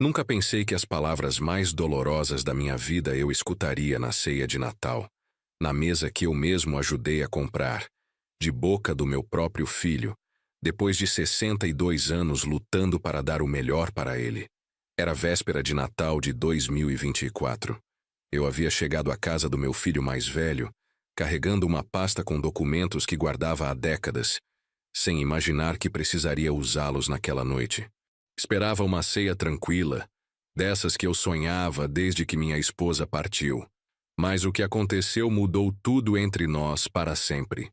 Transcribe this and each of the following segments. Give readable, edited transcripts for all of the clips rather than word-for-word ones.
Nunca pensei que as palavras mais dolorosas da minha vida eu escutaria na ceia de Natal, na mesa que eu mesmo ajudei a comprar, de boca do meu próprio filho, depois de 62 anos lutando para dar o melhor para ele. Era véspera de Natal de 2024. Eu havia chegado à casa do meu filho mais velho, carregando uma pasta com documentos que guardava há décadas, sem imaginar que precisaria usá-los naquela noite. Esperava uma ceia tranquila, dessas que eu sonhava desde que minha esposa partiu. Mas o que aconteceu mudou tudo entre nós para sempre.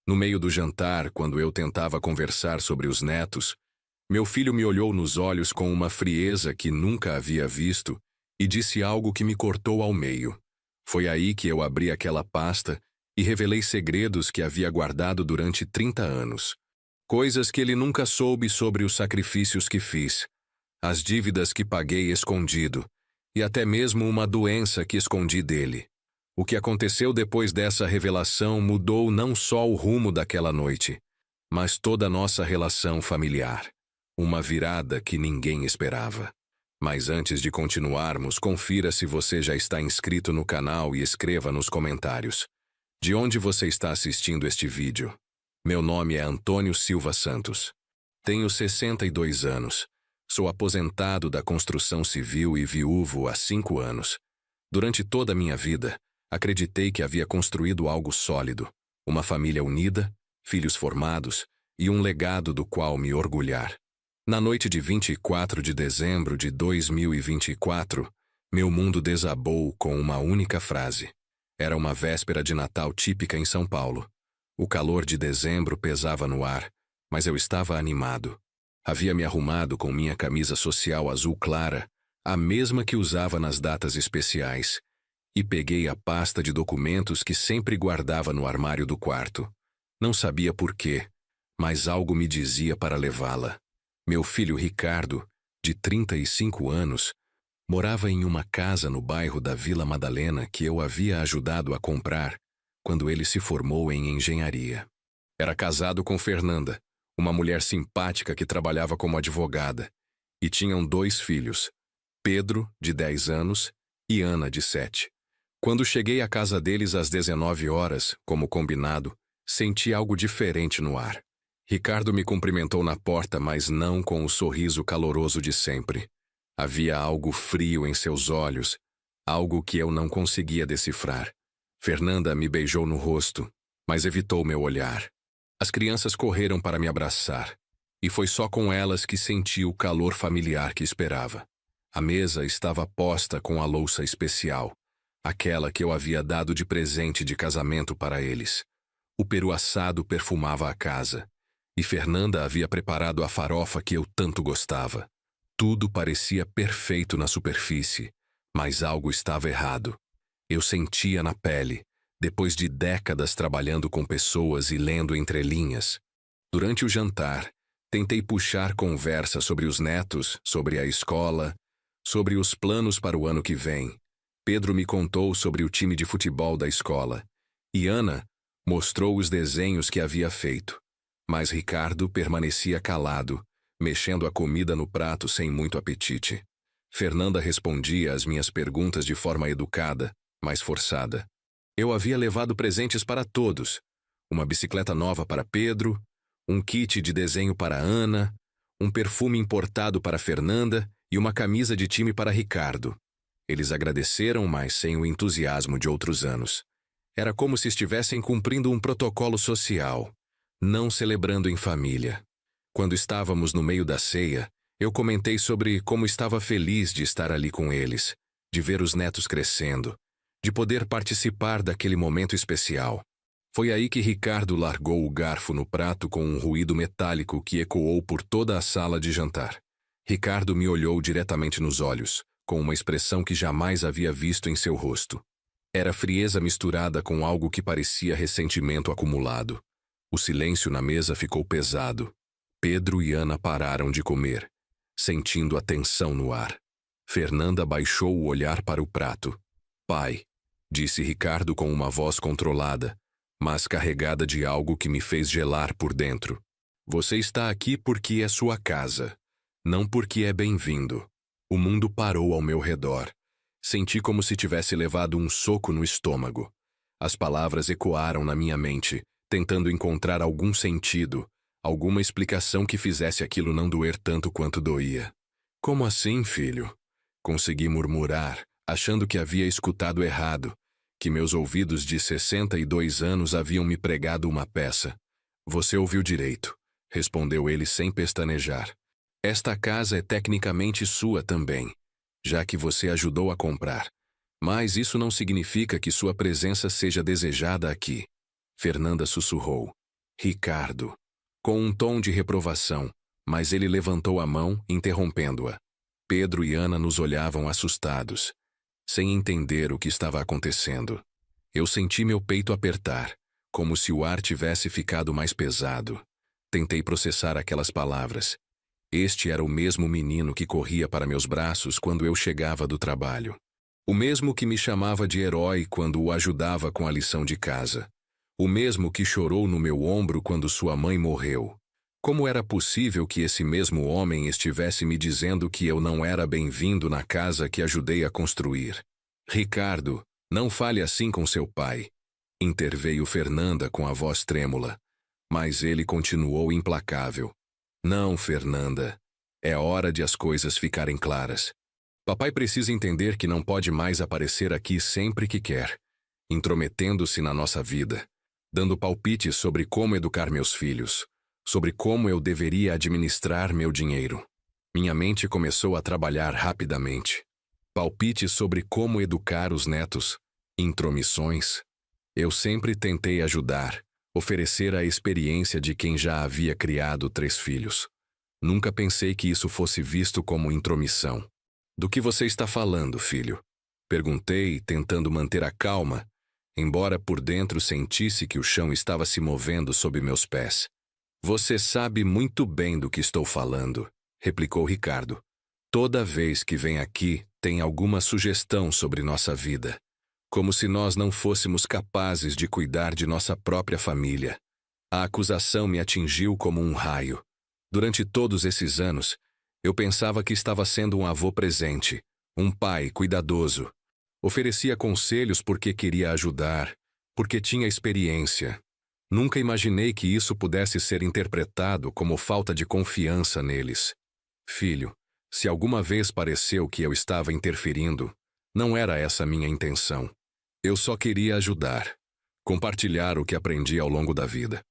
No meio do jantar, quando eu tentava conversar sobre os netos, meu filho me olhou nos olhos com uma frieza que nunca havia visto e disse algo que me cortou ao meio. Foi aí que eu abri aquela pasta e revelei segredos que havia guardado durante 30 anos. Coisas que ele nunca soube sobre os sacrifícios que fiz, as dívidas que paguei escondido, e até mesmo uma doença que escondi dele. O que aconteceu depois dessa revelação mudou não só o rumo daquela noite, mas toda a nossa relação familiar. Uma virada que ninguém esperava. Mas antes de continuarmos, confira se você já está inscrito no canal e escreva nos comentários. De onde você está assistindo este vídeo? Meu nome é Antônio Silva Santos. Tenho 62 anos. Sou aposentado da construção civil e viúvo há 5 anos. Durante toda a minha vida, acreditei que havia construído algo sólido, uma família unida, filhos formados e um legado do qual me orgulhar. Na noite de 24 de dezembro de 2024, meu mundo desabou com uma única frase. Era uma véspera de Natal típica em São Paulo. O calor de dezembro pesava no ar, mas eu estava animado. Havia me arrumado com minha camisa social azul clara, a mesma que usava nas datas especiais, e peguei a pasta de documentos que sempre guardava no armário do quarto. Não sabia por quê, mas algo me dizia para levá-la. Meu filho Ricardo, de 35 anos, morava em uma casa no bairro da Vila Madalena que eu havia ajudado a comprar quando ele se formou em engenharia. Era casado com Fernanda, uma mulher simpática que trabalhava como advogada, e tinham 2 filhos, Pedro, de 10 anos, e Ana, de 7. Quando cheguei à casa deles às 19 horas, como combinado, senti algo diferente no ar. Ricardo me cumprimentou na porta, mas não com o sorriso caloroso de sempre. Havia algo frio em seus olhos, algo que eu não conseguia decifrar. Fernanda me beijou no rosto, mas evitou meu olhar. As crianças correram para me abraçar, e foi só com elas que senti o calor familiar que esperava. A mesa estava posta com a louça especial, aquela que eu havia dado de presente de casamento para eles. O peru assado perfumava a casa, e Fernanda havia preparado a farofa que eu tanto gostava. Tudo parecia perfeito na superfície, mas algo estava errado. Eu sentia na pele, depois de décadas trabalhando com pessoas e lendo entrelinhas. Durante o jantar, tentei puxar conversa sobre os netos, sobre a escola, sobre os planos para o ano que vem. Pedro me contou sobre o time de futebol da escola, e Ana mostrou os desenhos que havia feito. Mas Ricardo permanecia calado, mexendo a comida no prato sem muito apetite. Fernanda respondia às minhas perguntas de forma educada, mas forçada. Eu havia levado presentes para todos. Uma bicicleta nova para Pedro, um kit de desenho para Ana, um perfume importado para Fernanda e uma camisa de time para Ricardo. Eles agradeceram, mas sem o entusiasmo de outros anos. Era como se estivessem cumprindo um protocolo social, não celebrando em família. Quando estávamos no meio da ceia, eu comentei sobre como estava feliz de estar ali com eles, de ver os netos crescendo, de poder participar daquele momento especial. Foi aí que Ricardo largou o garfo no prato com um ruído metálico que ecoou por toda a sala de jantar. Ricardo me olhou diretamente nos olhos, com uma expressão que jamais havia visto em seu rosto. Era frieza misturada com algo que parecia ressentimento acumulado. O silêncio na mesa ficou pesado. Pedro e Ana pararam de comer, sentindo a tensão no ar. Fernanda baixou o olhar para o prato. Pai, disse Ricardo com uma voz controlada, mas carregada de algo que me fez gelar por dentro. Você está aqui porque é sua casa, não porque é bem-vindo. O mundo parou ao meu redor. Senti como se tivesse levado um soco no estômago. As palavras ecoaram na minha mente, tentando encontrar algum sentido, alguma explicação que fizesse aquilo não doer tanto quanto doía. Como assim, filho? Consegui murmurar, achando que havia escutado errado, que meus ouvidos de 62 anos haviam me pregado uma peça. Você ouviu direito, respondeu ele sem pestanejar. Esta casa é tecnicamente sua também, já que você ajudou a comprar. Mas isso não significa que sua presença seja desejada aqui. Fernanda sussurrou. Ricardo. Com um tom de reprovação, mas ele levantou a mão, interrompendo-a. Pedro e Ana nos olhavam assustados, sem entender o que estava acontecendo. Eu senti meu peito apertar, como se o ar tivesse ficado mais pesado. Tentei processar aquelas palavras. Este era o mesmo menino que corria para meus braços quando eu chegava do trabalho. O mesmo que me chamava de herói quando o ajudava com a lição de casa. O mesmo que chorou no meu ombro quando sua mãe morreu. Como era possível que esse mesmo homem estivesse me dizendo que eu não era bem-vindo na casa que ajudei a construir? Ricardo, não fale assim com seu pai. Interveio Fernanda com a voz trêmula. Mas ele continuou implacável. Não, Fernanda. É hora de as coisas ficarem claras. Papai precisa entender que não pode mais aparecer aqui sempre que quer, intrometendo-se na nossa vida, dando palpites sobre como educar meus filhos, sobre como eu deveria administrar meu dinheiro. Minha mente começou a trabalhar rapidamente. Palpites sobre como educar os netos, intromissões. Eu sempre tentei ajudar, oferecer a experiência de quem já havia criado 3 filhos. Nunca pensei que isso fosse visto como intromissão. Do que você está falando, filho? Perguntei, tentando manter a calma, embora por dentro sentisse que o chão estava se movendo sob meus pés. Você sabe muito bem do que estou falando, replicou Ricardo. Toda vez que vem aqui, tem alguma sugestão sobre nossa vida. Como se nós não fôssemos capazes de cuidar de nossa própria família. A acusação me atingiu como um raio. Durante todos esses anos, eu pensava que estava sendo um avô presente, um pai cuidadoso. Oferecia conselhos porque queria ajudar, porque tinha experiência. Nunca imaginei que isso pudesse ser interpretado como falta de confiança neles. Filho, se alguma vez pareceu que eu estava interferindo, não era essa minha intenção. Eu só queria ajudar, compartilhar o que aprendi ao longo da vida.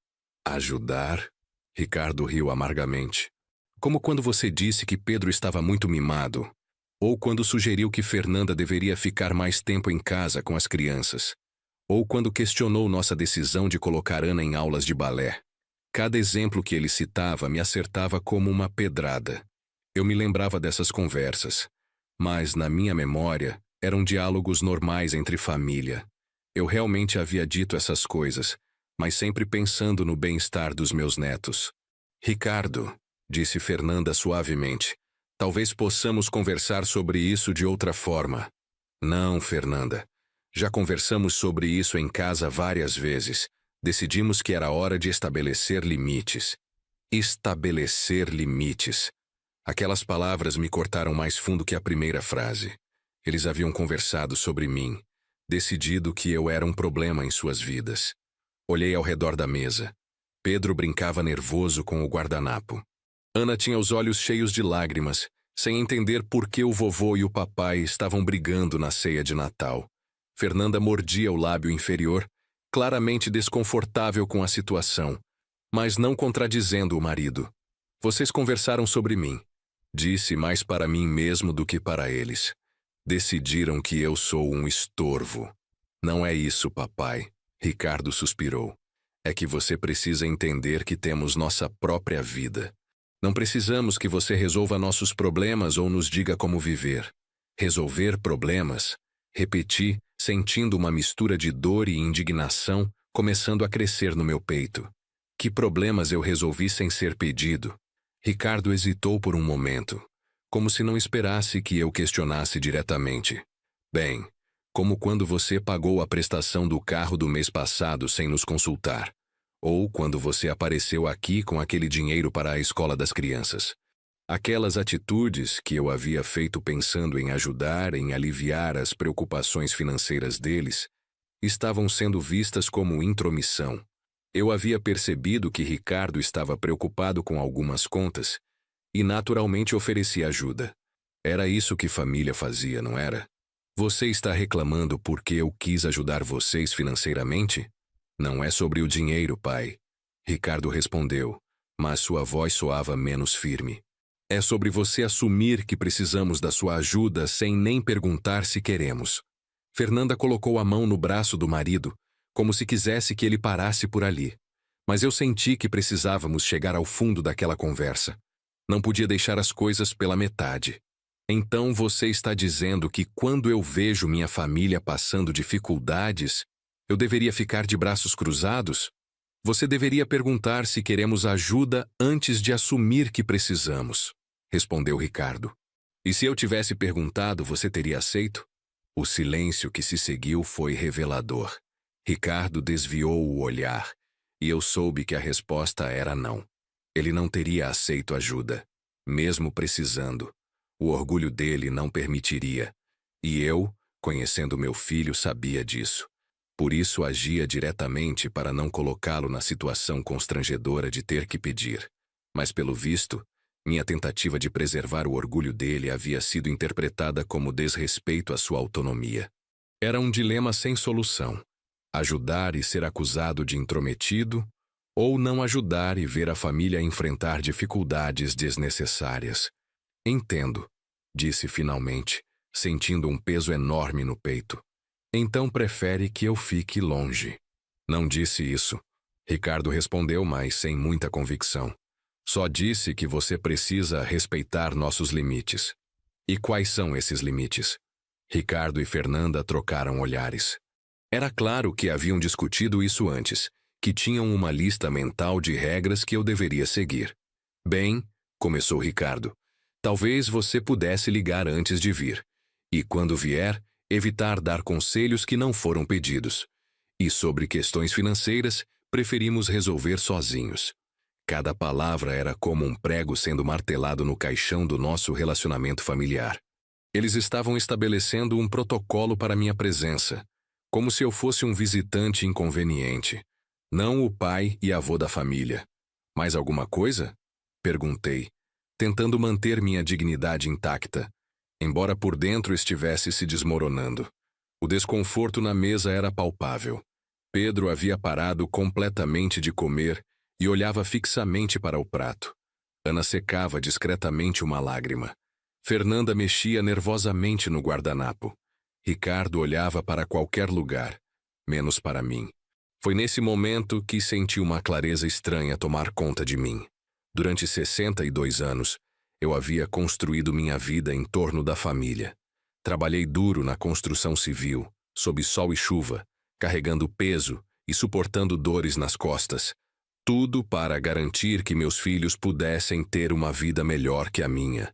Ajudar? Ricardo riu amargamente. Como quando você disse que Pedro estava muito mimado, ou quando sugeriu que Fernanda deveria ficar mais tempo em casa com as crianças, ou quando questionou nossa decisão de colocar Ana em aulas de balé. Cada exemplo que ele citava me acertava como uma pedrada. Eu me lembrava dessas conversas, mas na minha memória eram diálogos normais entre família. Eu realmente havia dito essas coisas, mas sempre pensando no bem-estar dos meus netos. Ricardo, disse Fernanda suavemente, talvez possamos conversar sobre isso de outra forma. Não, Fernanda. Já conversamos sobre isso em casa várias vezes. Decidimos que era hora de estabelecer limites. Estabelecer limites. Aquelas palavras me cortaram mais fundo que a primeira frase. Eles haviam conversado sobre mim, decidido que eu era um problema em suas vidas. Olhei ao redor da mesa. Pedro brincava nervoso com o guardanapo. Ana tinha os olhos cheios de lágrimas, sem entender por que o vovô e o papai estavam brigando na ceia de Natal. Fernanda mordia o lábio inferior, claramente desconfortável com a situação, mas não contradizendo o marido. Vocês conversaram sobre mim. Disse mais para mim mesmo do que para eles. Decidiram que eu sou um estorvo. Não é isso, papai. Ricardo suspirou. É que você precisa entender que temos nossa própria vida. Não precisamos que você resolva nossos problemas ou nos diga como viver. Resolver problemas? Repeti, sentindo uma mistura de dor e indignação começando a crescer no meu peito. Que problemas eu resolvi sem ser pedido? Ricardo hesitou por um momento, como se não esperasse que eu questionasse diretamente. Bem, como quando você pagou a prestação do carro do mês passado sem nos consultar. Ou quando você apareceu aqui com aquele dinheiro para a escola das crianças. Aquelas atitudes que eu havia feito pensando em ajudar, em aliviar as preocupações financeiras deles, estavam sendo vistas como intromissão. Eu havia percebido que Ricardo estava preocupado com algumas contas e naturalmente ofereci ajuda. Era isso que família fazia, não era? Você está reclamando porque eu quis ajudar vocês financeiramente? Não é sobre o dinheiro, pai. Ricardo respondeu, mas sua voz soava menos firme. É sobre você assumir que precisamos da sua ajuda sem nem perguntar se queremos. Fernanda colocou a mão no braço do marido, como se quisesse que ele parasse por ali. Mas eu senti que precisávamos chegar ao fundo daquela conversa. Não podia deixar as coisas pela metade. Então você está dizendo que quando eu vejo minha família passando dificuldades, eu deveria ficar de braços cruzados? Você deveria perguntar se queremos ajuda antes de assumir que precisamos, respondeu Ricardo. E se eu tivesse perguntado, você teria aceito? O silêncio que se seguiu foi revelador. Ricardo desviou o olhar, e eu soube que a resposta era não. Ele não teria aceito ajuda, mesmo precisando. O orgulho dele não permitiria. E eu, conhecendo meu filho, sabia disso. Por isso agia diretamente para não colocá-lo na situação constrangedora de ter que pedir. Mas, pelo visto, minha tentativa de preservar o orgulho dele havia sido interpretada como desrespeito à sua autonomia. Era um dilema sem solução. Ajudar e ser acusado de intrometido, ou não ajudar e ver a família enfrentar dificuldades desnecessárias. Entendo, disse finalmente, sentindo um peso enorme no peito. Então prefere que eu fique longe. Não disse isso. Ricardo respondeu, mas sem muita convicção. Só disse que você precisa respeitar nossos limites. E quais são esses limites? Ricardo e Fernanda trocaram olhares. Era claro que haviam discutido isso antes, que tinham uma lista mental de regras que eu deveria seguir. Bem, começou Ricardo, talvez você pudesse ligar antes de vir. E quando vier, evitar dar conselhos que não foram pedidos. E sobre questões financeiras, preferimos resolver sozinhos. Cada palavra era como um prego sendo martelado no caixão do nosso relacionamento familiar. Eles estavam estabelecendo um protocolo para minha presença, como se eu fosse um visitante inconveniente, não o pai e avô da família. Mais alguma coisa? Perguntei, tentando manter minha dignidade intacta, embora por dentro estivesse se desmoronando. O desconforto na mesa era palpável. Pedro havia parado completamente de comer e olhava fixamente para o prato. Ana secava discretamente uma lágrima. Fernanda mexia nervosamente no guardanapo. Ricardo olhava para qualquer lugar, menos para mim. Foi nesse momento que senti uma clareza estranha tomar conta de mim. Durante 62 anos, eu havia construído minha vida em torno da família. Trabalhei duro na construção civil, sob sol e chuva, carregando peso e suportando dores nas costas. Tudo para garantir que meus filhos pudessem ter uma vida melhor que a minha.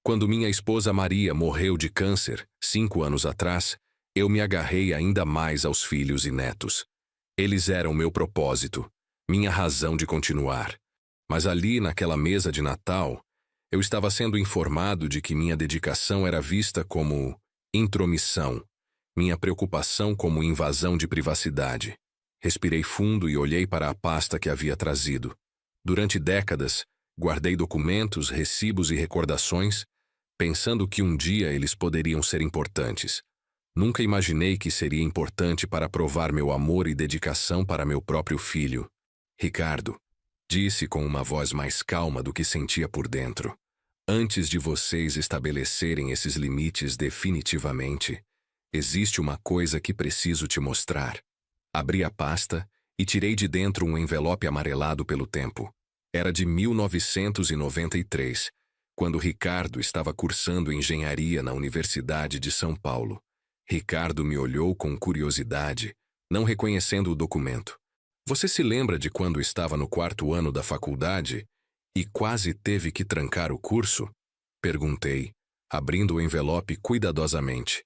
Quando minha esposa Maria morreu de câncer, 5 anos atrás, eu me agarrei ainda mais aos filhos e netos. Eles eram meu propósito, minha razão de continuar. Mas ali, naquela mesa de Natal, eu estava sendo informado de que minha dedicação era vista como intromissão, minha preocupação como invasão de privacidade. Respirei fundo e olhei para a pasta que havia trazido. Durante décadas, guardei documentos, recibos e recordações, pensando que um dia eles poderiam ser importantes. Nunca imaginei que seria importante para provar meu amor e dedicação para meu próprio filho. Ricardo, disse com uma voz mais calma do que sentia por dentro. Antes de vocês estabelecerem esses limites definitivamente, existe uma coisa que preciso te mostrar. Abri a pasta e tirei de dentro um envelope amarelado pelo tempo. Era de 1993, quando Ricardo estava cursando engenharia na Universidade de São Paulo. Ricardo me olhou com curiosidade, não reconhecendo o documento. Você se lembra de quando estava no 4º ano da faculdade e quase teve que trancar o curso? Perguntei, abrindo o envelope cuidadosamente.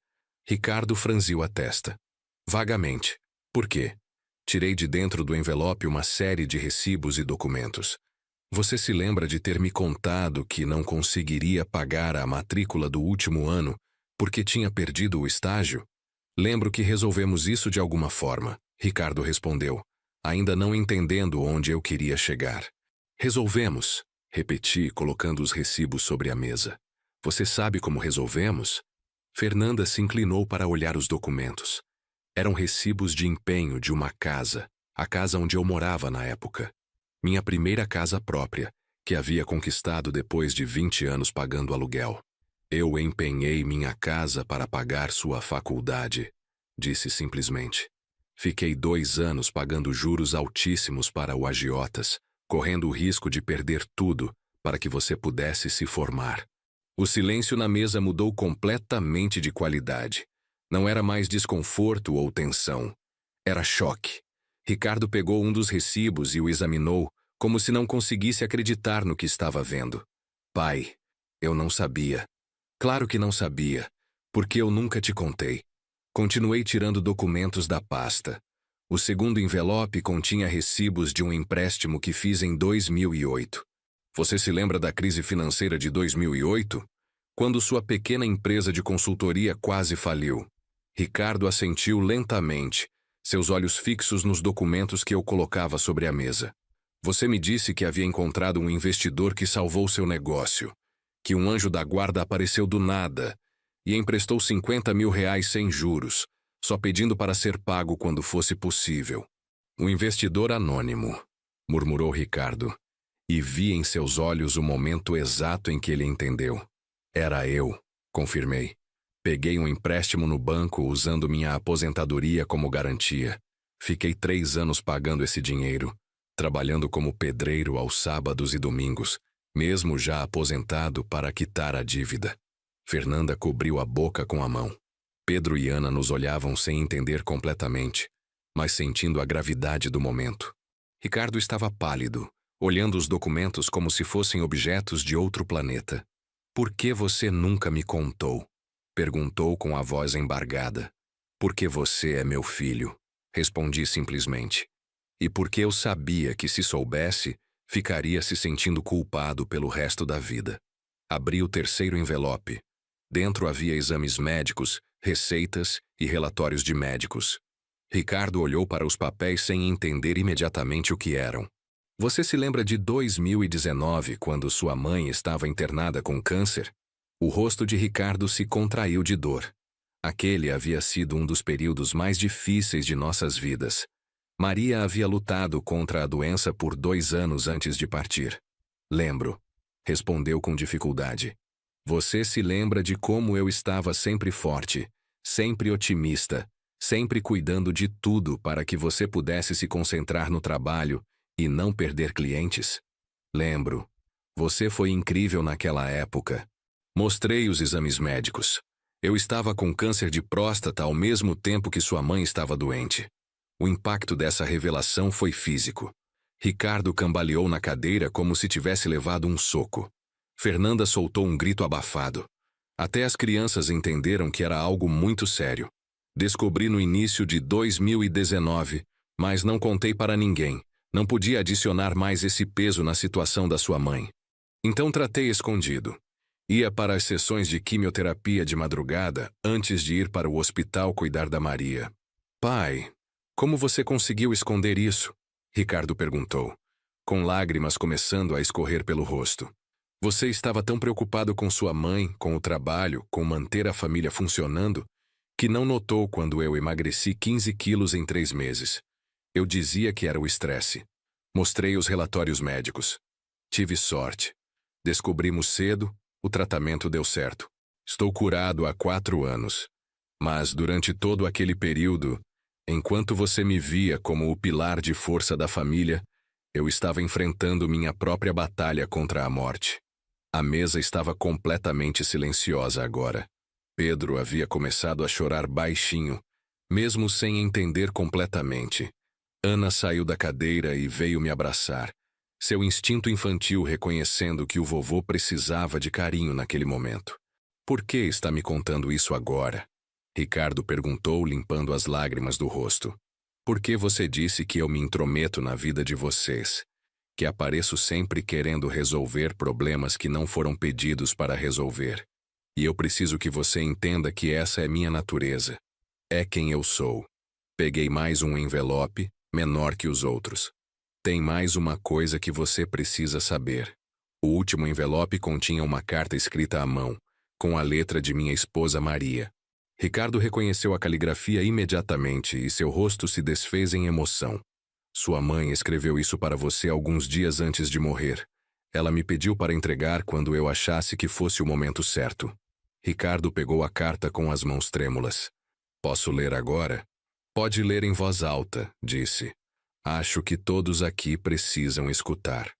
Ricardo franziu a testa. Vagamente. Por quê? Tirei de dentro do envelope uma série de recibos e documentos. Você se lembra de ter me contado que não conseguiria pagar a matrícula do último ano porque tinha perdido o estágio? Lembro que resolvemos isso de alguma forma, Ricardo respondeu, ainda não entendendo onde eu queria chegar. Resolvemos, repeti, colocando os recibos sobre a mesa. Você sabe como resolvemos? Fernanda se inclinou para olhar os documentos. Eram recibos de empenho de uma casa, a casa onde eu morava na época. Minha primeira casa própria, que havia conquistado depois de 20 anos pagando aluguel. Eu empenhei minha casa para pagar sua faculdade, disse simplesmente. Fiquei 2 anos pagando juros altíssimos para o agiotas, correndo o risco de perder tudo para que você pudesse se formar. O silêncio na mesa mudou completamente de qualidade. Não era mais desconforto ou tensão. Era choque. Ricardo pegou um dos recibos e o examinou, como se não conseguisse acreditar no que estava vendo. Pai, eu não sabia. Claro que não sabia, porque eu nunca te contei. Continuei tirando documentos da pasta. O segundo envelope continha recibos de um empréstimo que fiz em 2008. Você se lembra da crise financeira de 2008? Quando sua pequena empresa de consultoria quase faliu. Ricardo assentiu lentamente, seus olhos fixos nos documentos que eu colocava sobre a mesa. Você me disse que havia encontrado um investidor que salvou seu negócio, que um anjo da guarda apareceu do nada e emprestou R$50 mil sem juros, só pedindo para ser pago quando fosse possível. Um investidor anônimo, murmurou Ricardo, e vi em seus olhos o momento exato em que ele entendeu. Era eu, confirmei. Peguei um empréstimo no banco usando minha aposentadoria como garantia. Fiquei 3 anos pagando esse dinheiro, trabalhando como pedreiro aos sábados e domingos, mesmo já aposentado para quitar a dívida. Fernanda cobriu a boca com a mão. Pedro e Ana nos olhavam sem entender completamente, mas sentindo a gravidade do momento. Ricardo estava pálido, olhando os documentos como se fossem objetos de outro planeta. Por que você nunca me contou? Perguntou com a voz embargada. Porque você é meu filho, respondi simplesmente. E porque eu sabia que se soubesse, ficaria se sentindo culpado pelo resto da vida. Abri o terceiro envelope. Dentro havia exames médicos, receitas e relatórios de médicos. Ricardo olhou para os papéis sem entender imediatamente o que eram. Você se lembra de 2019, quando sua mãe estava internada com câncer? O rosto de Ricardo se contraiu de dor. Aquele havia sido um dos períodos mais difíceis de nossas vidas. Maria havia lutado contra a doença por 2 anos antes de partir. Lembro, respondeu com dificuldade. Você se lembra de como eu estava sempre forte, sempre otimista, sempre cuidando de tudo para que você pudesse se concentrar no trabalho e não perder clientes? Lembro. Você foi incrível naquela época. Mostrei os exames médicos. Eu estava com câncer de próstata ao mesmo tempo que sua mãe estava doente. O impacto dessa revelação foi físico. Ricardo cambaleou na cadeira como se tivesse levado um soco. Fernanda soltou um grito abafado. Até as crianças entenderam que era algo muito sério. Descobri no início de 2019, mas não contei para ninguém. Não podia adicionar mais esse peso na situação da sua mãe. Então tratei escondido. Ia para as sessões de quimioterapia de madrugada antes de ir para o hospital cuidar da Maria. Pai, como você conseguiu esconder isso? Ricardo perguntou, com lágrimas começando a escorrer pelo rosto. Você estava tão preocupado com sua mãe, com o trabalho, com manter a família funcionando, que não notou quando eu emagreci 15 quilos em 3 meses. Eu dizia que era o estresse. Mostrei os relatórios médicos. Tive sorte. Descobrimos cedo, o tratamento deu certo. Estou curado há 4 anos. Mas durante todo aquele período, enquanto você me via como o pilar de força da família, eu estava enfrentando minha própria batalha contra a morte. A mesa estava completamente silenciosa agora. Pedro havia começado a chorar baixinho, mesmo sem entender completamente. Ana saiu da cadeira e veio me abraçar, seu instinto infantil reconhecendo que o vovô precisava de carinho naquele momento. Por que está me contando isso agora? Ricardo perguntou, limpando as lágrimas do rosto. Por que você disse que eu me intrometo na vida de vocês? que apareço sempre querendo resolver problemas que não foram pedidos para resolver. E eu preciso que você entenda que essa é minha natureza. É quem eu sou. Peguei mais um envelope, menor que os outros. Tem mais uma coisa que você precisa saber. O último envelope continha uma carta escrita à mão, com a letra de minha esposa Maria. Ricardo reconheceu a caligrafia imediatamente e seu rosto se desfez em emoção. Sua mãe escreveu isso para você alguns dias antes de morrer. Ela me pediu para entregar quando eu achasse que fosse o momento certo. Ricardo pegou a carta com as mãos trêmulas. Posso ler agora? Pode ler em voz alta, disse. Acho que todos aqui precisam escutar.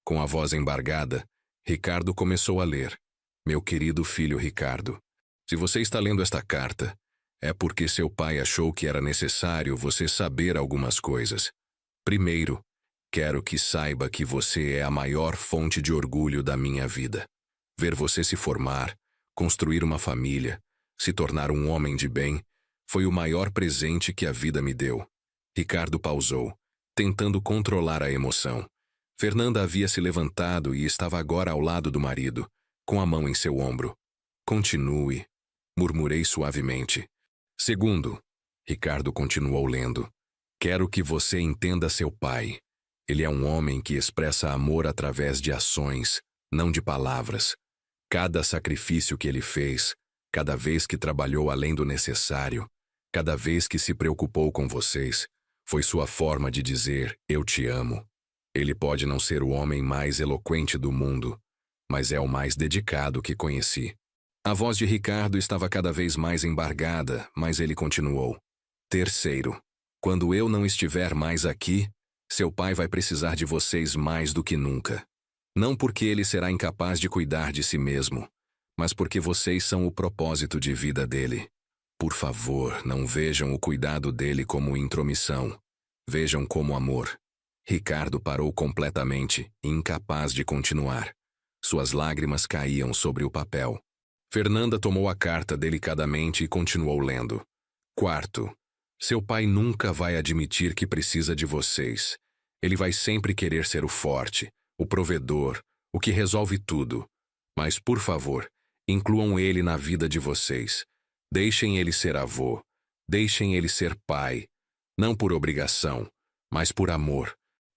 Com a voz embargada, Ricardo começou a ler. Meu querido filho Ricardo, se você está lendo esta carta, é porque seu pai achou que era necessário você saber algumas coisas. Primeiro, quero que saiba que você é a maior fonte de orgulho da minha vida. Ver você se formar, construir uma família, se tornar um homem de bem, foi o maior presente que a vida me deu. Ricardo pausou, tentando controlar a emoção. Fernanda havia se levantado e estava agora ao lado do marido, com a mão em seu ombro. Continue, murmurei suavemente. Segundo, Ricardo continuou lendo. Quero que você entenda seu pai. Ele é um homem que expressa amor através de ações, não de palavras. Cada sacrifício que ele fez, cada vez que trabalhou além do necessário, cada vez que se preocupou com vocês, foi sua forma de dizer, eu te amo. Ele pode não ser o homem mais eloquente do mundo, mas é o mais dedicado que conheci. A voz de Ricardo estava cada vez mais embargada, mas ele continuou. Terceiro, quando eu não estiver mais aqui, seu pai vai precisar de vocês mais do que nunca. Não porque ele será incapaz de cuidar de si mesmo, mas porque vocês são o propósito de vida dele. Por favor, não vejam o cuidado dele como intromissão. Vejam como amor. Ricardo parou completamente, incapaz de continuar. Suas lágrimas caíam sobre o papel. Fernanda tomou a carta delicadamente e continuou lendo. Quarto, seu pai nunca vai admitir que precisa de vocês. Ele vai sempre querer ser o forte, o provedor, o que resolve tudo. Mas, por favor, incluam ele na vida de vocês. Deixem ele ser avô. Deixem ele ser pai. Não por obrigação, mas por amor.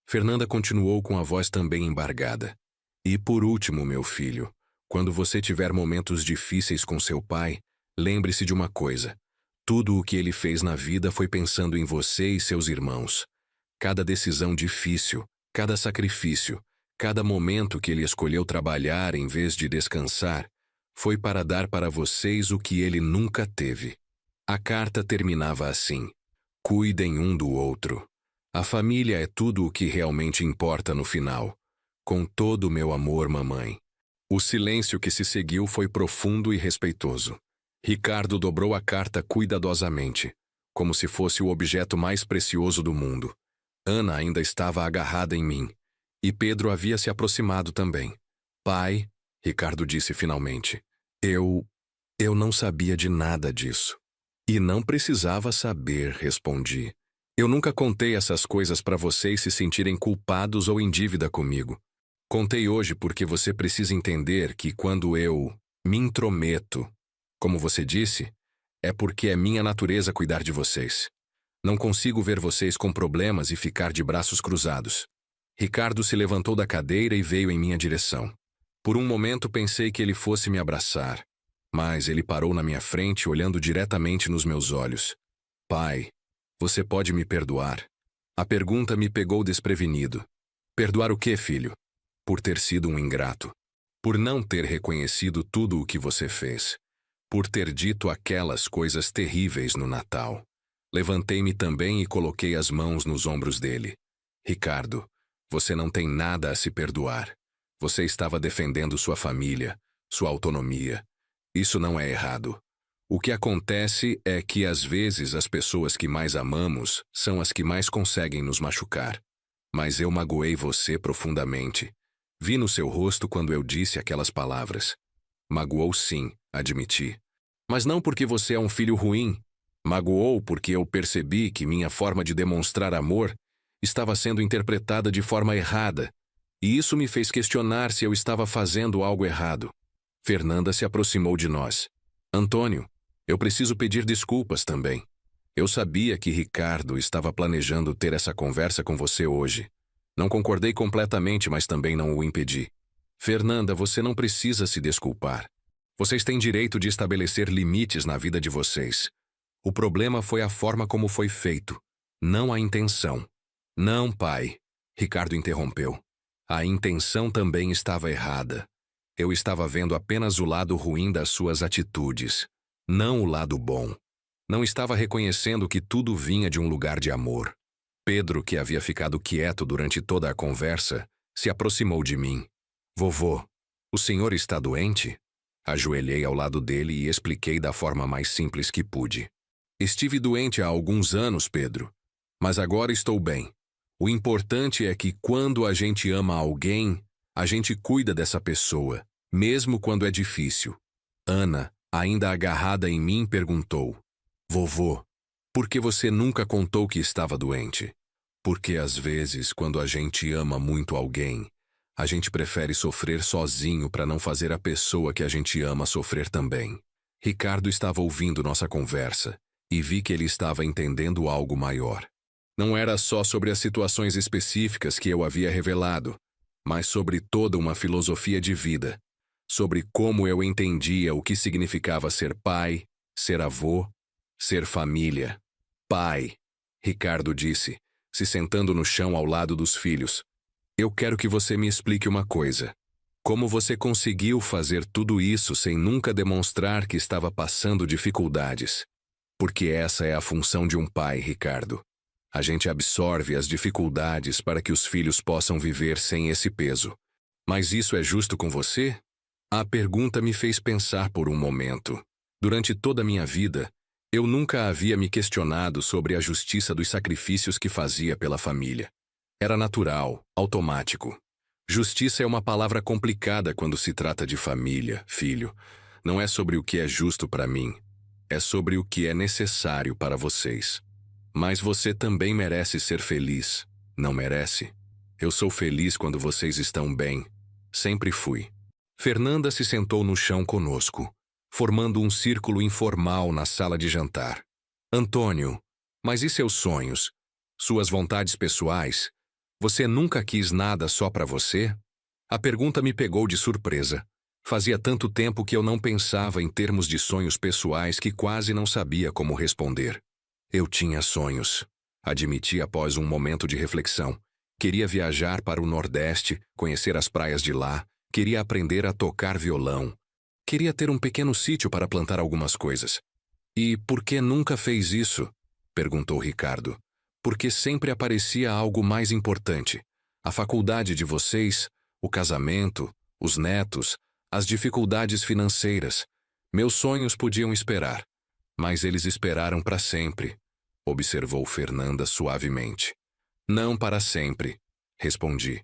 Fernanda continuou com a voz também embargada. E por último, meu filho, quando você tiver momentos difíceis com seu pai, lembre-se de uma coisa. Tudo o que ele fez na vida foi pensando em você e seus irmãos. Cada decisão difícil, cada sacrifício, cada momento que ele escolheu trabalhar em vez de descansar, foi para dar para vocês o que ele nunca teve. A carta terminava assim: cuidem um do outro. A família é tudo o que realmente importa no final. Com todo o meu amor, mamãe. O silêncio que se seguiu foi profundo e respeitoso. Ricardo dobrou a carta cuidadosamente, como se fosse o objeto mais precioso do mundo. Ana ainda estava agarrada em mim, e Pedro havia se aproximado também. Pai, Ricardo disse finalmente, eu não sabia de nada disso. E não precisava saber, respondi. Eu nunca contei essas coisas para vocês se sentirem culpados ou em dívida comigo. Contei hoje porque você precisa entender que quando eu me intrometo, como você disse, é porque é minha natureza cuidar de vocês. Não consigo ver vocês com problemas e ficar de braços cruzados. Ricardo se levantou da cadeira e veio em minha direção. Por um momento pensei que ele fosse me abraçar, mas ele parou na minha frente olhando diretamente nos meus olhos. Pai, você pode me perdoar? A pergunta me pegou desprevenido. Perdoar o quê, filho? Por ter sido um ingrato. Por não ter reconhecido tudo o que você fez. Por ter dito aquelas coisas terríveis no Natal. Levantei-me também e coloquei as mãos nos ombros dele. Ricardo, você não tem nada a se perdoar. Você estava defendendo sua família, sua autonomia. Isso não é errado. O que acontece é que às vezes as pessoas que mais amamos são as que mais conseguem nos machucar. Mas eu magoei você profundamente. Vi no seu rosto quando eu disse aquelas palavras. Magoou sim, admiti. Mas não porque você é um filho ruim. Magoou porque eu percebi que minha forma de demonstrar amor estava sendo interpretada de forma errada. E isso me fez questionar se eu estava fazendo algo errado. Fernanda se aproximou de nós. Antônio, eu preciso pedir desculpas também. Eu sabia que Ricardo estava planejando ter essa conversa com você hoje. Não concordei completamente, mas também não o impedi. Fernanda, você não precisa se desculpar. Vocês têm direito de estabelecer limites na vida de vocês. O problema foi a forma como foi feito, não a intenção. Não, pai, Ricardo interrompeu. A intenção também estava errada. Eu estava vendo apenas o lado ruim das suas atitudes, não o lado bom. Não estava reconhecendo que tudo vinha de um lugar de amor. Pedro, que havia ficado quieto durante toda a conversa, se aproximou de mim. Vovô, o senhor está doente? Ajoelhei ao lado dele e expliquei da forma mais simples que pude. Estive doente há alguns anos, Pedro, mas agora estou bem. O importante é que quando a gente ama alguém, a gente cuida dessa pessoa, mesmo quando é difícil. Ana, ainda agarrada em mim, perguntou: Vovô, por que você nunca contou que estava doente? Porque às vezes, quando a gente ama muito alguém, a gente prefere sofrer sozinho para não fazer a pessoa que a gente ama sofrer também. Ricardo estava ouvindo nossa conversa e vi que ele estava entendendo algo maior. Não era só sobre as situações específicas que eu havia revelado, mas sobre toda uma filosofia de vida, sobre como eu entendia o que significava ser pai, ser avô, ser família. Pai, Ricardo disse, se sentando no chão ao lado dos filhos. Eu quero que você me explique uma coisa. Como você conseguiu fazer tudo isso sem nunca demonstrar que estava passando dificuldades? Porque essa é a função de um pai, Ricardo. A gente absorve as dificuldades para que os filhos possam viver sem esse peso. Mas isso é justo com você? A pergunta me fez pensar por um momento. Durante toda a minha vida, eu nunca havia me questionado sobre a justiça dos sacrifícios que fazia pela família. Era natural, automático. Justiça é uma palavra complicada quando se trata de família, filho. Não é sobre o que é justo para mim. É sobre o que é necessário para vocês. Mas você também merece ser feliz, não merece? Eu sou feliz quando vocês estão bem. Sempre fui. Fernanda se sentou no chão conosco, formando um círculo informal na sala de jantar. Antônio, mas e seus sonhos? Suas vontades pessoais? Você nunca quis nada só para você? A pergunta me pegou de surpresa. Fazia tanto tempo que eu não pensava em termos de sonhos pessoais que quase não sabia como responder. Eu tinha sonhos, admiti após um momento de reflexão. Queria viajar para o Nordeste, conhecer as praias de lá, queria aprender a tocar violão. Queria ter um pequeno sítio para plantar algumas coisas. E por que nunca fez isso? Perguntou Ricardo. Porque sempre aparecia algo mais importante. A faculdade de vocês, o casamento, os netos, as dificuldades financeiras. Meus sonhos podiam esperar, mas eles esperaram para sempre, observou Fernanda suavemente. Não para sempre, respondi.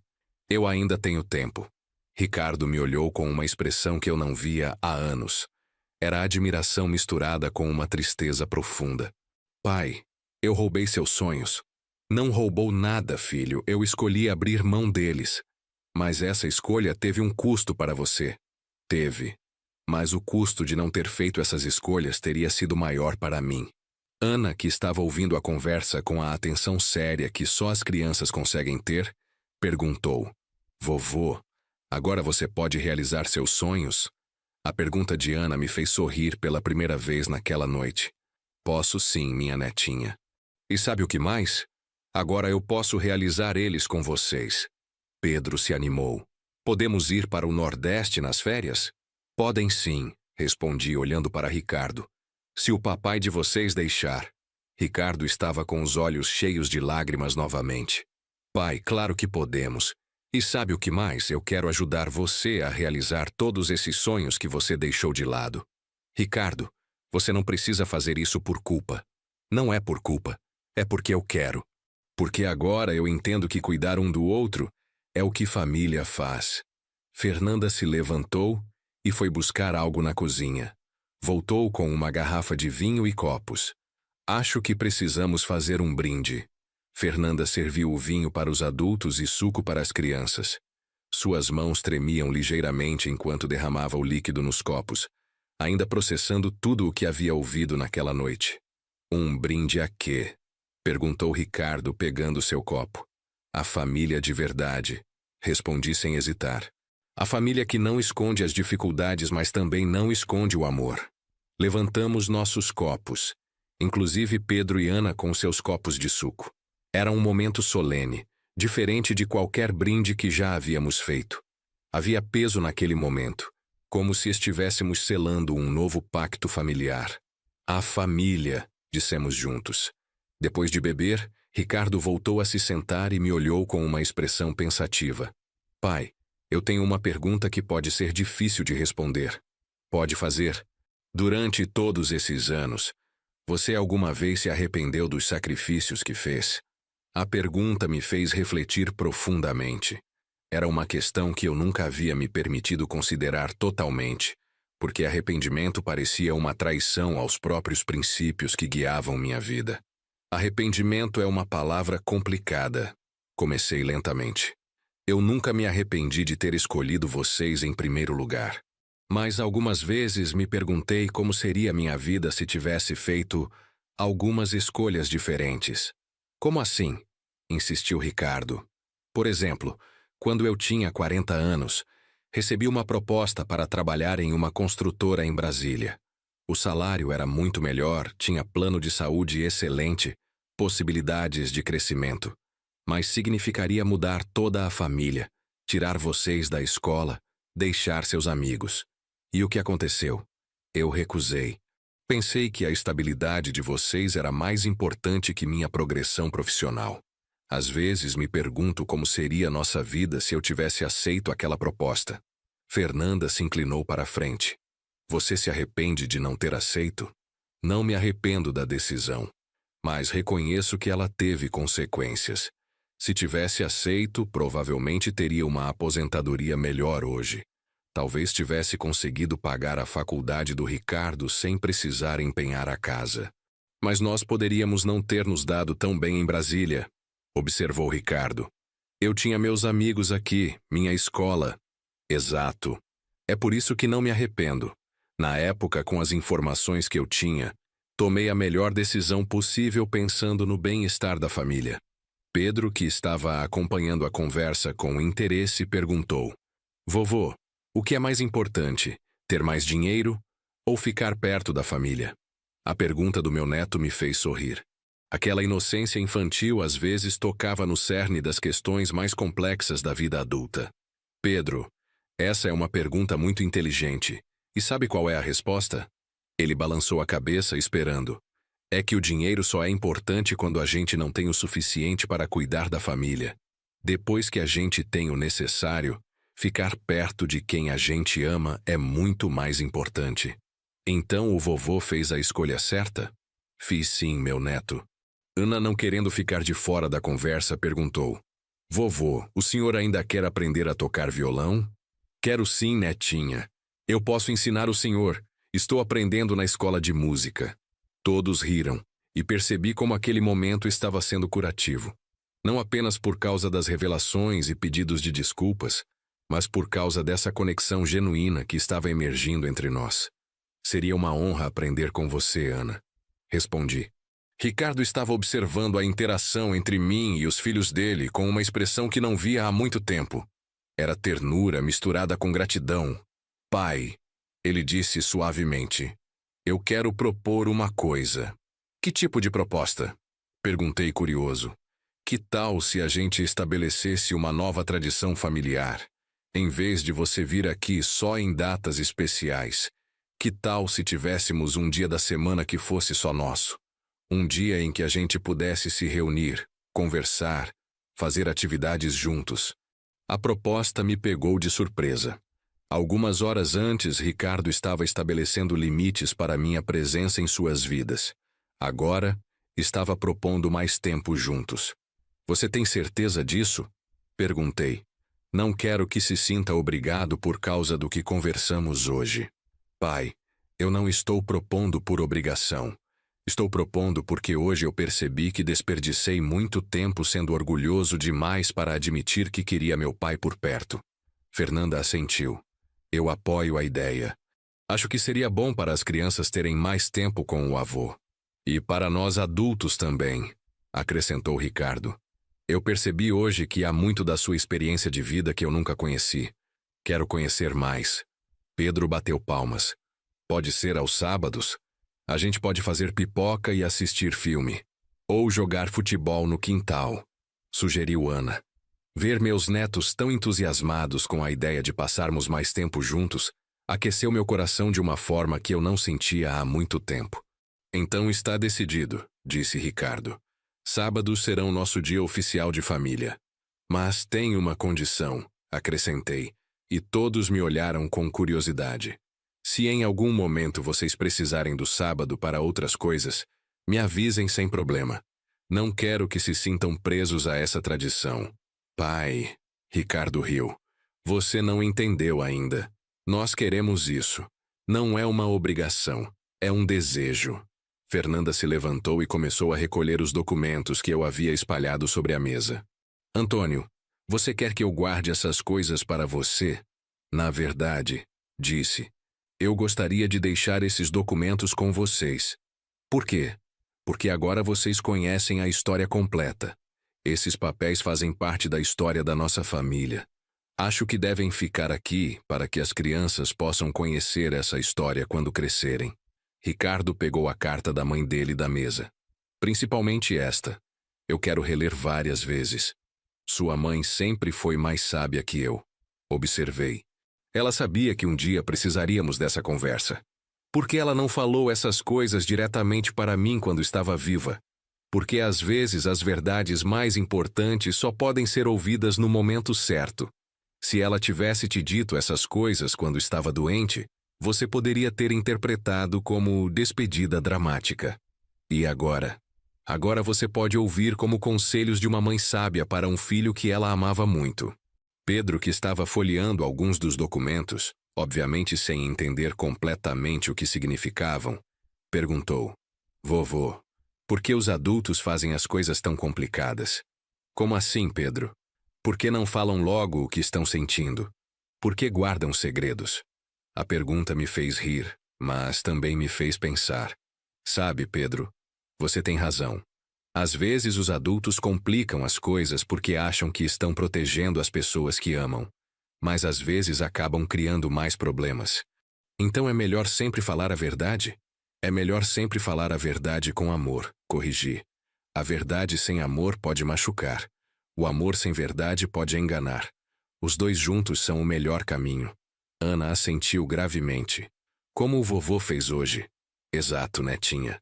Eu ainda tenho tempo. Ricardo me olhou com uma expressão que eu não via há anos. Era admiração misturada com uma tristeza profunda. Pai, eu roubei seus sonhos. Não roubou nada, filho. Eu escolhi abrir mão deles. Mas essa escolha teve um custo para você. Teve. Mas o custo de não ter feito essas escolhas teria sido maior para mim. Ana, que estava ouvindo a conversa com a atenção séria que só as crianças conseguem ter, perguntou: Vovô, agora você pode realizar seus sonhos? A pergunta de Ana me fez sorrir pela primeira vez naquela noite. Posso sim, minha netinha. E sabe o que mais? Agora eu posso realizar eles com vocês. Pedro se animou. Podemos ir para o Nordeste nas férias? Podem sim, respondi olhando para Ricardo. Se o papai de vocês deixar. Ricardo estava com os olhos cheios de lágrimas novamente. Pai, claro que podemos. E sabe o que mais? Eu quero ajudar você a realizar todos esses sonhos que você deixou de lado. Ricardo, você não precisa fazer isso por culpa. Não é por culpa. É porque eu quero. Porque agora eu entendo que cuidar um do outro é o que família faz. Fernanda se levantou e foi buscar algo na cozinha. Voltou com uma garrafa de vinho e copos. Acho que precisamos fazer um brinde. Fernanda serviu o vinho para os adultos e suco para as crianças. Suas mãos tremiam ligeiramente enquanto derramava o líquido nos copos, ainda processando tudo o que havia ouvido naquela noite. Um brinde a quê? Perguntou Ricardo, pegando seu copo. A família de verdade, respondi sem hesitar. A família que não esconde as dificuldades, mas também não esconde o amor. Levantamos nossos copos, inclusive Pedro e Ana com seus copos de suco. Era um momento solene, diferente de qualquer brinde que já havíamos feito. Havia peso naquele momento, como se estivéssemos selando um novo pacto familiar. A família, dissemos juntos. Depois de beber, Ricardo voltou a se sentar e me olhou com uma expressão pensativa. Pai, eu tenho uma pergunta que pode ser difícil de responder. Pode fazer? Durante todos esses anos, você alguma vez se arrependeu dos sacrifícios que fez? A pergunta me fez refletir profundamente. Era uma questão que eu nunca havia me permitido considerar totalmente, porque arrependimento parecia uma traição aos próprios princípios que guiavam minha vida. Arrependimento é uma palavra complicada. Comecei lentamente. Eu nunca me arrependi de ter escolhido vocês em primeiro lugar. Mas algumas vezes me perguntei como seria minha vida se tivesse feito algumas escolhas diferentes. Como assim? Insistiu Ricardo. Por exemplo, quando eu tinha 40 anos, recebi uma proposta para trabalhar em uma construtora em Brasília. O salário era muito melhor, tinha plano de saúde excelente, possibilidades de crescimento. Mas significaria mudar toda a família, tirar vocês da escola, deixar seus amigos. E o que aconteceu? Eu recusei. Pensei que a estabilidade de vocês era mais importante que minha progressão profissional. Às vezes me pergunto como seria nossa vida se eu tivesse aceito aquela proposta. Fernanda se inclinou para a frente. Você se arrepende de não ter aceito? Não me arrependo da decisão, mas reconheço que ela teve consequências. Se tivesse aceito, provavelmente teria uma aposentadoria melhor hoje. Talvez tivesse conseguido pagar a faculdade do Ricardo sem precisar empenhar a casa. Mas nós poderíamos não ter nos dado tão bem em Brasília, observou Ricardo. Eu tinha meus amigos aqui, minha escola. Exato. É por isso que não me arrependo. Na época, com as informações que eu tinha, tomei a melhor decisão possível pensando no bem-estar da família. Pedro, que estava acompanhando a conversa com interesse, perguntou: Vovô, o que é mais importante, ter mais dinheiro ou ficar perto da família? A pergunta do meu neto me fez sorrir. Aquela inocência infantil às vezes tocava no cerne das questões mais complexas da vida adulta. Pedro, essa é uma pergunta muito inteligente. E sabe qual é a resposta? Ele balançou a cabeça esperando. É que o dinheiro só é importante quando a gente não tem o suficiente para cuidar da família. Depois que a gente tem o necessário, ficar perto de quem a gente ama é muito mais importante. Então o vovô fez a escolha certa? Fiz sim, meu neto. Ana, não querendo ficar de fora da conversa, perguntou: Vovô, o senhor ainda quer aprender a tocar violão? Quero sim, netinha. Eu posso ensinar o senhor. Estou aprendendo na escola de música. Todos riram, e percebi como aquele momento estava sendo curativo. Não apenas por causa das revelações e pedidos de desculpas, mas por causa dessa conexão genuína que estava emergindo entre nós. Seria uma honra aprender com você, Ana. Respondi. Ricardo estava observando a interação entre mim e os filhos dele com uma expressão que não via há muito tempo. Era ternura misturada com gratidão. Pai, ele disse suavemente, eu quero propor uma coisa. Que tipo de proposta? Perguntei curioso. Que tal se a gente estabelecesse uma nova tradição familiar? Em vez de você vir aqui só em datas especiais, que tal se tivéssemos um dia da semana que fosse só nosso? Um dia em que a gente pudesse se reunir, conversar, fazer atividades juntos. A proposta me pegou de surpresa. Algumas horas antes, Ricardo estava estabelecendo limites para minha presença em suas vidas. Agora, estava propondo mais tempo juntos. Você tem certeza disso? Perguntei. Não quero que se sinta obrigado por causa do que conversamos hoje. Pai, eu não estou propondo por obrigação. Estou propondo porque hoje eu percebi que desperdicei muito tempo sendo orgulhoso demais para admitir que queria meu pai por perto. Fernanda assentiu. Eu apoio a ideia. Acho que seria bom para as crianças terem mais tempo com o avô. E para nós adultos também, acrescentou Ricardo. Eu percebi hoje que há muito da sua experiência de vida que eu nunca conheci. Quero conhecer mais. Pedro bateu palmas. Pode ser aos sábados? A gente pode fazer pipoca e assistir filme. Ou jogar futebol no quintal, sugeriu Ana. Ver meus netos tão entusiasmados com a ideia de passarmos mais tempo juntos aqueceu meu coração de uma forma que eu não sentia há muito tempo. Então está decidido, disse Ricardo. Sábados serão nosso dia oficial de família. Mas tem uma condição, acrescentei, e todos me olharam com curiosidade. Se em algum momento vocês precisarem do sábado para outras coisas, me avisem sem problema. Não quero que se sintam presos a essa tradição. Pai, Ricardo riu. Você não entendeu ainda. Nós queremos isso. Não é uma obrigação, é um desejo. Fernanda se levantou e começou a recolher os documentos que eu havia espalhado sobre a mesa. Antônio, você quer que eu guarde essas coisas para você? Na verdade, disse, eu gostaria de deixar esses documentos com vocês. Por quê? Porque agora vocês conhecem a história completa. Esses papéis fazem parte da história da nossa família. Acho que devem ficar aqui para que as crianças possam conhecer essa história quando crescerem. Ricardo pegou a carta da mãe dele da mesa. Principalmente esta. Eu quero reler várias vezes. Sua mãe sempre foi mais sábia que eu. Observei. Ela sabia que um dia precisaríamos dessa conversa. Por que ela não falou essas coisas diretamente para mim quando estava viva? Porque às vezes as verdades mais importantes só podem ser ouvidas no momento certo. Se ela tivesse te dito essas coisas quando estava doente, você poderia ter interpretado como despedida dramática. E agora? Agora você pode ouvir como conselhos de uma mãe sábia para um filho que ela amava muito. Pedro, que estava folheando alguns dos documentos, obviamente sem entender completamente o que significavam, perguntou: Vovô, por que os adultos fazem as coisas tão complicadas? Como assim, Pedro? Por que não falam logo o que estão sentindo? Por que guardam segredos? A pergunta me fez rir, mas também me fez pensar. Sabe, Pedro, você tem razão. Às vezes os adultos complicam as coisas porque acham que estão protegendo as pessoas que amam, mas às vezes acabam criando mais problemas. Então é melhor sempre falar a verdade? É melhor sempre falar a verdade com amor, corrigi. A verdade sem amor pode machucar. O amor sem verdade pode enganar. Os dois juntos são o melhor caminho. Ana assentiu gravemente. Como o vovô fez hoje. Exato, netinha.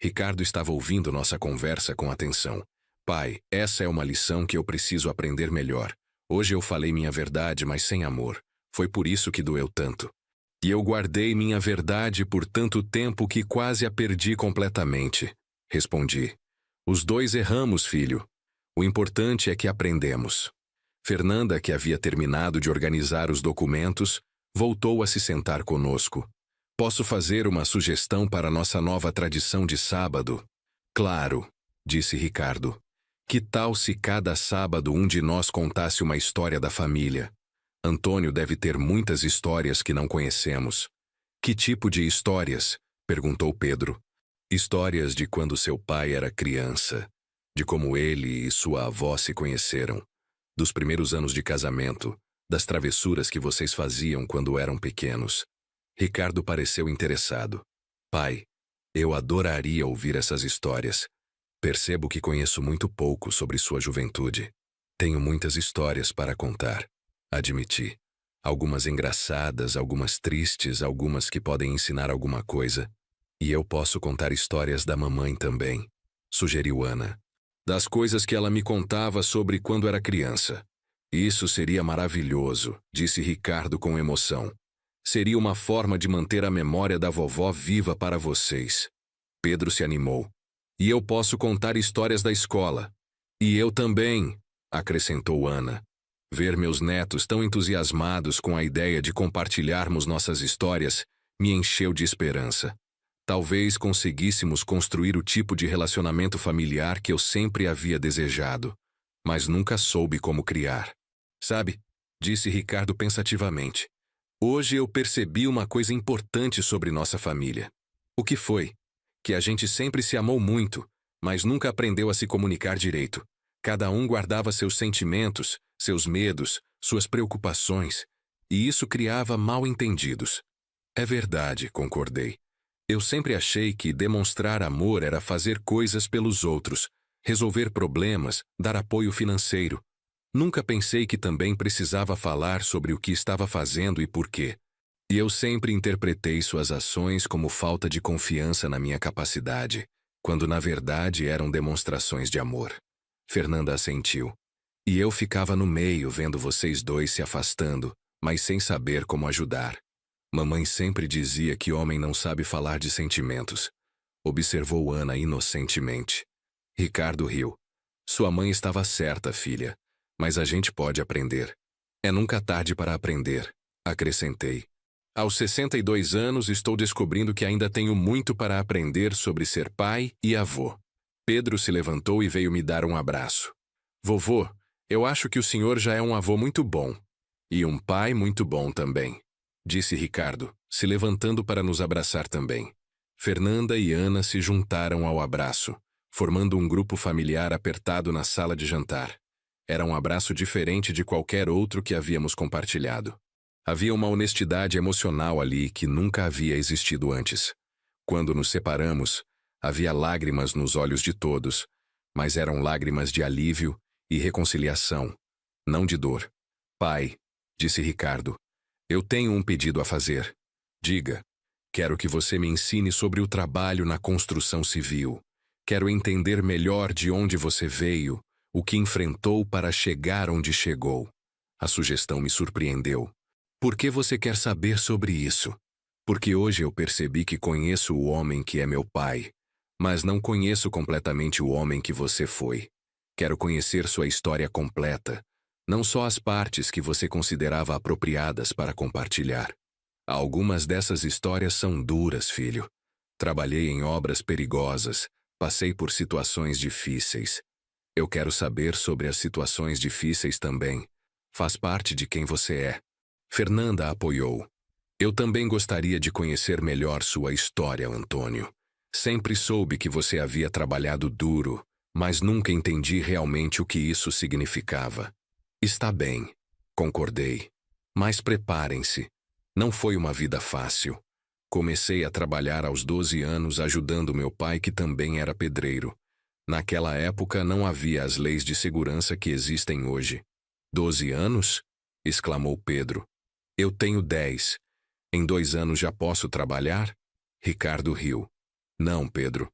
Ricardo estava ouvindo nossa conversa com atenção. Pai, essa é uma lição que eu preciso aprender melhor. Hoje eu falei minha verdade, mas sem amor. Foi por isso que doeu tanto. E eu guardei minha verdade por tanto tempo que quase a perdi completamente. Respondi. Os dois erramos, filho. O importante é que aprendemos. Fernanda, que havia terminado de organizar os documentos, voltou a se sentar conosco. Posso fazer uma sugestão para nossa nova tradição de sábado? Claro, disse Ricardo. Que tal se cada sábado um de nós contasse uma história da família? Antônio deve ter muitas histórias que não conhecemos. Que tipo de histórias? Perguntou Pedro. Histórias de quando seu pai era criança, de como ele e sua avó se conheceram, dos primeiros anos de casamento, das travessuras que vocês faziam quando eram pequenos. Ricardo pareceu interessado. Pai, eu adoraria ouvir essas histórias. Percebo que conheço muito pouco sobre sua juventude. Tenho muitas histórias para contar, admiti. Algumas engraçadas, algumas tristes, algumas que podem ensinar alguma coisa. E eu posso contar histórias da mamãe também, sugeriu Ana. Das coisas que ela me contava sobre quando era criança. Isso seria maravilhoso, disse Ricardo com emoção. Seria uma forma de manter a memória da vovó viva para vocês. Pedro se animou. E eu posso contar histórias da escola. E eu também, acrescentou Ana. Ver meus netos tão entusiasmados com a ideia de compartilharmos nossas histórias me encheu de esperança. Talvez conseguíssemos construir o tipo de relacionamento familiar que eu sempre havia desejado, mas nunca soube como criar. Sabe, disse Ricardo pensativamente. Hoje eu percebi uma coisa importante sobre nossa família. O que foi? Que a gente sempre se amou muito, mas nunca aprendeu a se comunicar direito. Cada um guardava seus sentimentos, seus medos, suas preocupações, e isso criava mal-entendidos. É verdade, concordei. Eu sempre achei que demonstrar amor era fazer coisas pelos outros, resolver problemas, dar apoio financeiro. Nunca pensei que também precisava falar sobre o que estava fazendo e por quê. E eu sempre interpretei suas ações como falta de confiança na minha capacidade, quando na verdade eram demonstrações de amor. Fernanda assentiu. E eu ficava no meio vendo vocês dois se afastando, mas sem saber como ajudar. Mamãe sempre dizia que homem não sabe falar de sentimentos. Observou Ana inocentemente. Ricardo riu. Sua mãe estava certa, filha. Mas a gente pode aprender. É nunca tarde para aprender, acrescentei. Aos 62 anos estou descobrindo que ainda tenho muito para aprender sobre ser pai e avô. Pedro se levantou e veio me dar um abraço. Vovô, eu acho que o senhor já é um avô muito bom. E um pai muito bom também, disse Ricardo, se levantando para nos abraçar também. Fernanda e Ana se juntaram ao abraço, formando um grupo familiar apertado na sala de jantar. Era um abraço diferente de qualquer outro que havíamos compartilhado. Havia uma honestidade emocional ali que nunca havia existido antes. Quando nos separamos, havia lágrimas nos olhos de todos, mas eram lágrimas de alívio e reconciliação, não de dor. Pai, disse Ricardo, eu tenho um pedido a fazer. Diga. Quero que você me ensine sobre o trabalho na construção civil. Quero entender melhor de onde você veio, o que enfrentou para chegar onde chegou. A sugestão me surpreendeu. Por que você quer saber sobre isso? Porque hoje eu percebi que conheço o homem que é meu pai, mas não conheço completamente o homem que você foi. Quero conhecer sua história completa, não só as partes que você considerava apropriadas para compartilhar. Algumas dessas histórias são duras, filho. Trabalhei em obras perigosas, passei por situações difíceis. Eu quero saber sobre as situações difíceis também. Faz parte de quem você é. Fernanda apoiou. Eu também gostaria de conhecer melhor sua história, Antônio. Sempre soube que você havia trabalhado duro, mas nunca entendi realmente o que isso significava. Está bem, concordei. Mas preparem-se. Não foi uma vida fácil. Comecei a trabalhar aos 12 anos ajudando meu pai, que também era pedreiro. Naquela época não havia as leis de segurança que existem hoje. 12 anos? Exclamou Pedro. Eu tenho 10. Em 2 anos já posso trabalhar? Ricardo riu. Não, Pedro.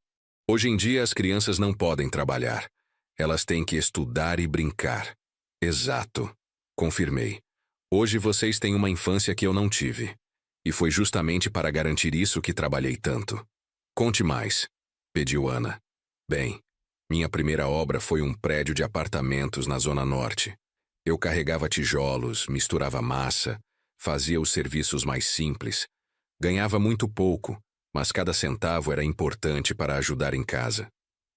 Hoje em dia as crianças não podem trabalhar. Elas têm que estudar e brincar. Exato. Confirmei. Hoje vocês têm uma infância que eu não tive. E foi justamente para garantir isso que trabalhei tanto. Conte mais, pediu Ana. Bem, minha primeira obra foi um prédio de apartamentos na Zona Norte. Eu carregava tijolos, misturava massa, fazia os serviços mais simples. Ganhava muito pouco, mas cada centavo era importante para ajudar em casa.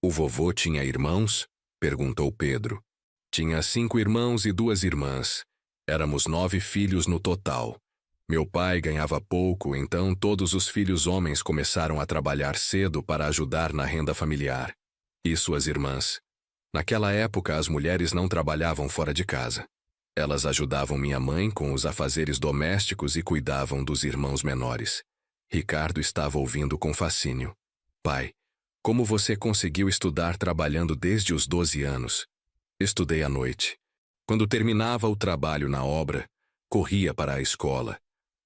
O vovô tinha irmãos? Perguntou Pedro. Tinha 5 irmãos e 2 irmãs. Éramos 9 filhos no total. Meu pai ganhava pouco, então todos os filhos homens começaram a trabalhar cedo para ajudar na renda familiar. E suas irmãs? Naquela época, as mulheres não trabalhavam fora de casa. Elas ajudavam minha mãe com os afazeres domésticos e cuidavam dos irmãos menores. Ricardo estava ouvindo com fascínio. Pai, como você conseguiu estudar trabalhando desde os 12 anos? Estudei à noite. Quando terminava o trabalho na obra, corria para a escola.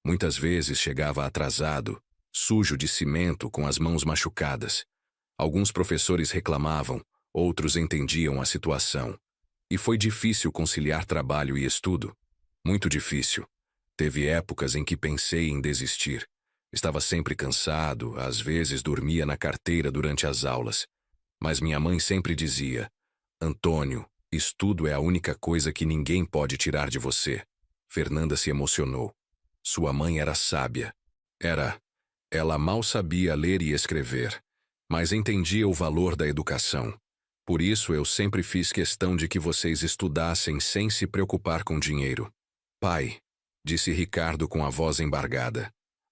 Muitas vezes chegava atrasado, sujo de cimento, com as mãos machucadas. Alguns professores reclamavam, outros entendiam a situação. E foi difícil conciliar trabalho e estudo. Muito difícil. Teve épocas em que pensei em desistir. Estava sempre cansado, às vezes dormia na carteira durante as aulas. Mas minha mãe sempre dizia: Antônio, estudo é a única coisa que ninguém pode tirar de você. Fernanda se emocionou. Sua mãe era sábia. Ela mal sabia ler e escrever, mas entendia o valor da educação. Por isso eu sempre fiz questão de que vocês estudassem sem se preocupar com dinheiro. Pai, disse Ricardo com a voz embargada.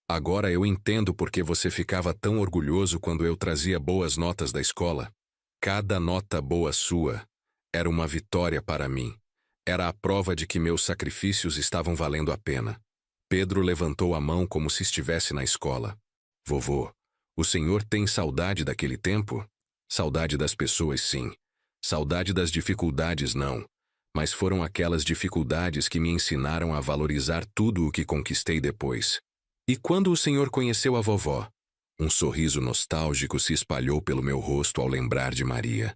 Agora eu entendo por que você ficava tão orgulhoso quando eu trazia boas notas da escola. Cada nota boa sua era uma vitória para mim. Era a prova de que meus sacrifícios estavam valendo a pena. Pedro levantou a mão como se estivesse na escola. Vovô, o senhor tem saudade daquele tempo? Saudade das pessoas, sim. Saudade das dificuldades, não. Mas foram aquelas dificuldades que me ensinaram a valorizar tudo o que conquistei depois. E quando o senhor conheceu a vovó? Um sorriso nostálgico se espalhou pelo meu rosto ao lembrar de Maria.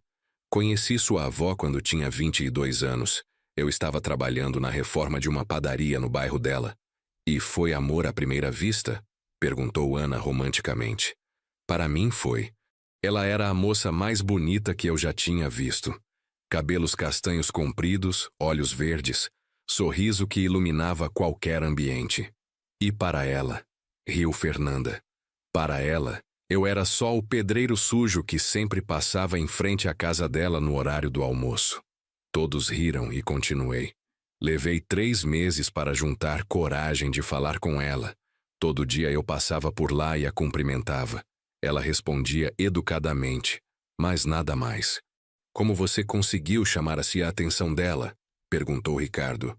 Conheci sua avó quando tinha 22 anos. Eu estava trabalhando na reforma de uma padaria no bairro dela. E foi amor à primeira vista? Perguntou Ana romanticamente. Para mim foi. Ela era a moça mais bonita que eu já tinha visto. Cabelos castanhos compridos, olhos verdes, sorriso que iluminava qualquer ambiente. E para ela, riu Fernanda. Para ela, eu era só o pedreiro sujo que sempre passava em frente à casa dela no horário do almoço. Todos riram e continuei. Levei 3 meses para juntar coragem de falar com ela. Todo dia eu passava por lá e a cumprimentava. Ela respondia educadamente, mas nada mais. Como você conseguiu chamar-se a atenção dela? Perguntou Ricardo.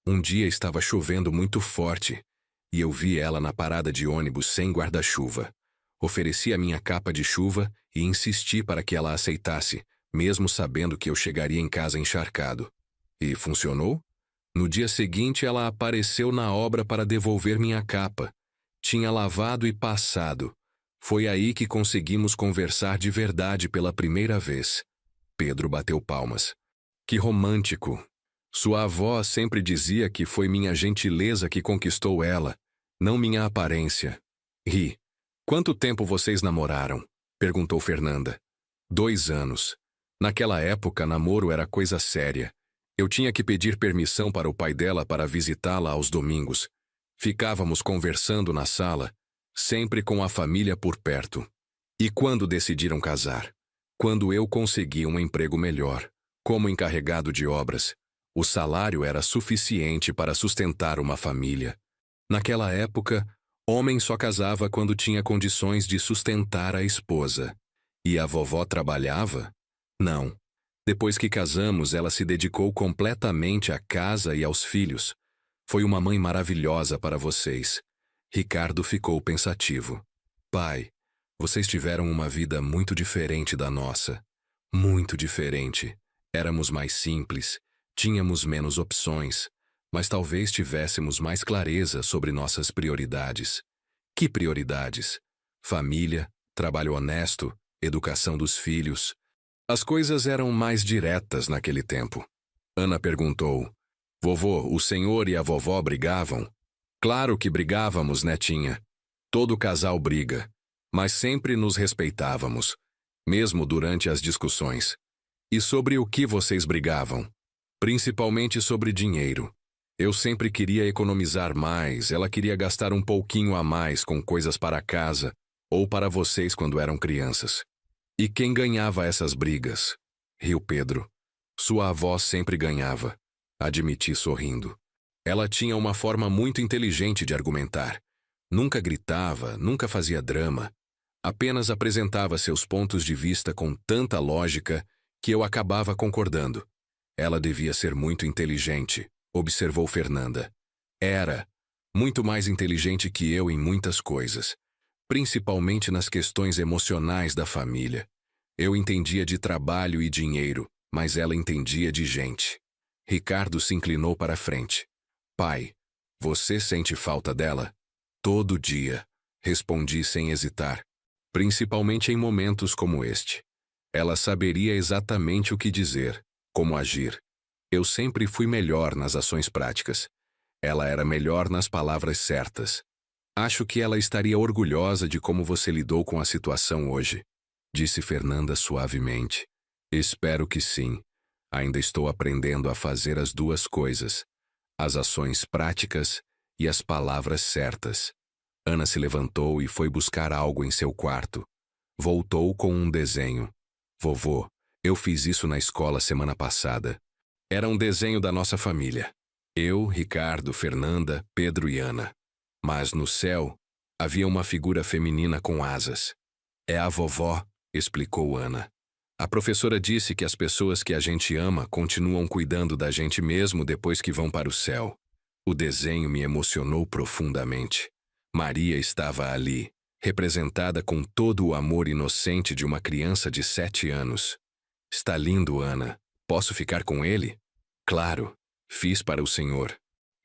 Um dia estava chovendo muito forte e eu vi ela na parada de ônibus sem guarda-chuva. Ofereci a minha capa de chuva e insisti para que ela aceitasse, mesmo sabendo que eu chegaria em casa encharcado. E funcionou? No dia seguinte ela apareceu na obra para devolver minha capa. Tinha lavado e passado. Foi aí que conseguimos conversar de verdade pela primeira vez. Pedro bateu palmas. Que romântico! Sua avó sempre dizia que foi minha gentileza que conquistou ela, não minha aparência. Ri. Quanto tempo vocês namoraram? Perguntou Fernanda. 2 anos. Naquela época, namoro era coisa séria. Eu tinha que pedir permissão para o pai dela para visitá-la aos domingos. Ficávamos conversando na sala, sempre com a família por perto. E quando decidiram casar? Quando eu consegui um emprego melhor, como encarregado de obras. O salário era suficiente para sustentar uma família. Naquela época, homem só casava quando tinha condições de sustentar a esposa. E a vovó trabalhava? Não. Depois que casamos, ela se dedicou completamente à casa e aos filhos. Foi uma mãe maravilhosa para vocês. Ricardo ficou pensativo. Pai, vocês tiveram uma vida muito diferente da nossa. Muito diferente. Éramos mais simples, tínhamos menos opções, mas talvez tivéssemos mais clareza sobre nossas prioridades. Que prioridades? Família, trabalho honesto, educação dos filhos. As coisas eram mais diretas naquele tempo. Ana perguntou. Vovô, o senhor e a vovó brigavam? Claro que brigávamos, netinha. Todo casal briga, mas sempre nos respeitávamos, mesmo durante as discussões. E sobre o que vocês brigavam? Principalmente sobre dinheiro. Eu sempre queria economizar mais, ela queria gastar um pouquinho a mais com coisas para casa ou para vocês quando eram crianças. E quem ganhava essas brigas? Riu Pedro. Sua avó sempre ganhava, admiti sorrindo. Ela tinha uma forma muito inteligente de argumentar. Nunca gritava, nunca fazia drama. Apenas apresentava seus pontos de vista com tanta lógica que eu acabava concordando. Ela devia ser muito inteligente, observou Fernanda. Era muito mais inteligente que eu em muitas coisas, principalmente nas questões emocionais da família. Eu entendia de trabalho e dinheiro, mas ela entendia de gente. Ricardo se inclinou para a frente. Pai, você sente falta dela? Todo dia, respondi sem hesitar, principalmente em momentos como este. Ela saberia exatamente o que dizer, como agir. Eu sempre fui melhor nas ações práticas. Ela era melhor nas palavras certas. Acho que ela estaria orgulhosa de como você lidou com a situação hoje, disse Fernanda suavemente. Espero que sim. Ainda estou aprendendo a fazer as duas coisas, as ações práticas e as palavras certas. Ana se levantou e foi buscar algo em seu quarto. Voltou com um desenho. Vovô, eu fiz isso na escola semana passada. Era um desenho da nossa família. Eu, Ricardo, Fernanda, Pedro e Ana. Mas no céu havia uma figura feminina com asas. É a vovó, explicou Ana. A professora disse que as pessoas que a gente ama continuam cuidando da gente mesmo depois que vão para o céu. O desenho me emocionou profundamente. Maria estava ali, representada com todo o amor inocente de uma criança de 7 anos. Está lindo, Ana. Posso ficar com ele? Claro, fiz para o senhor.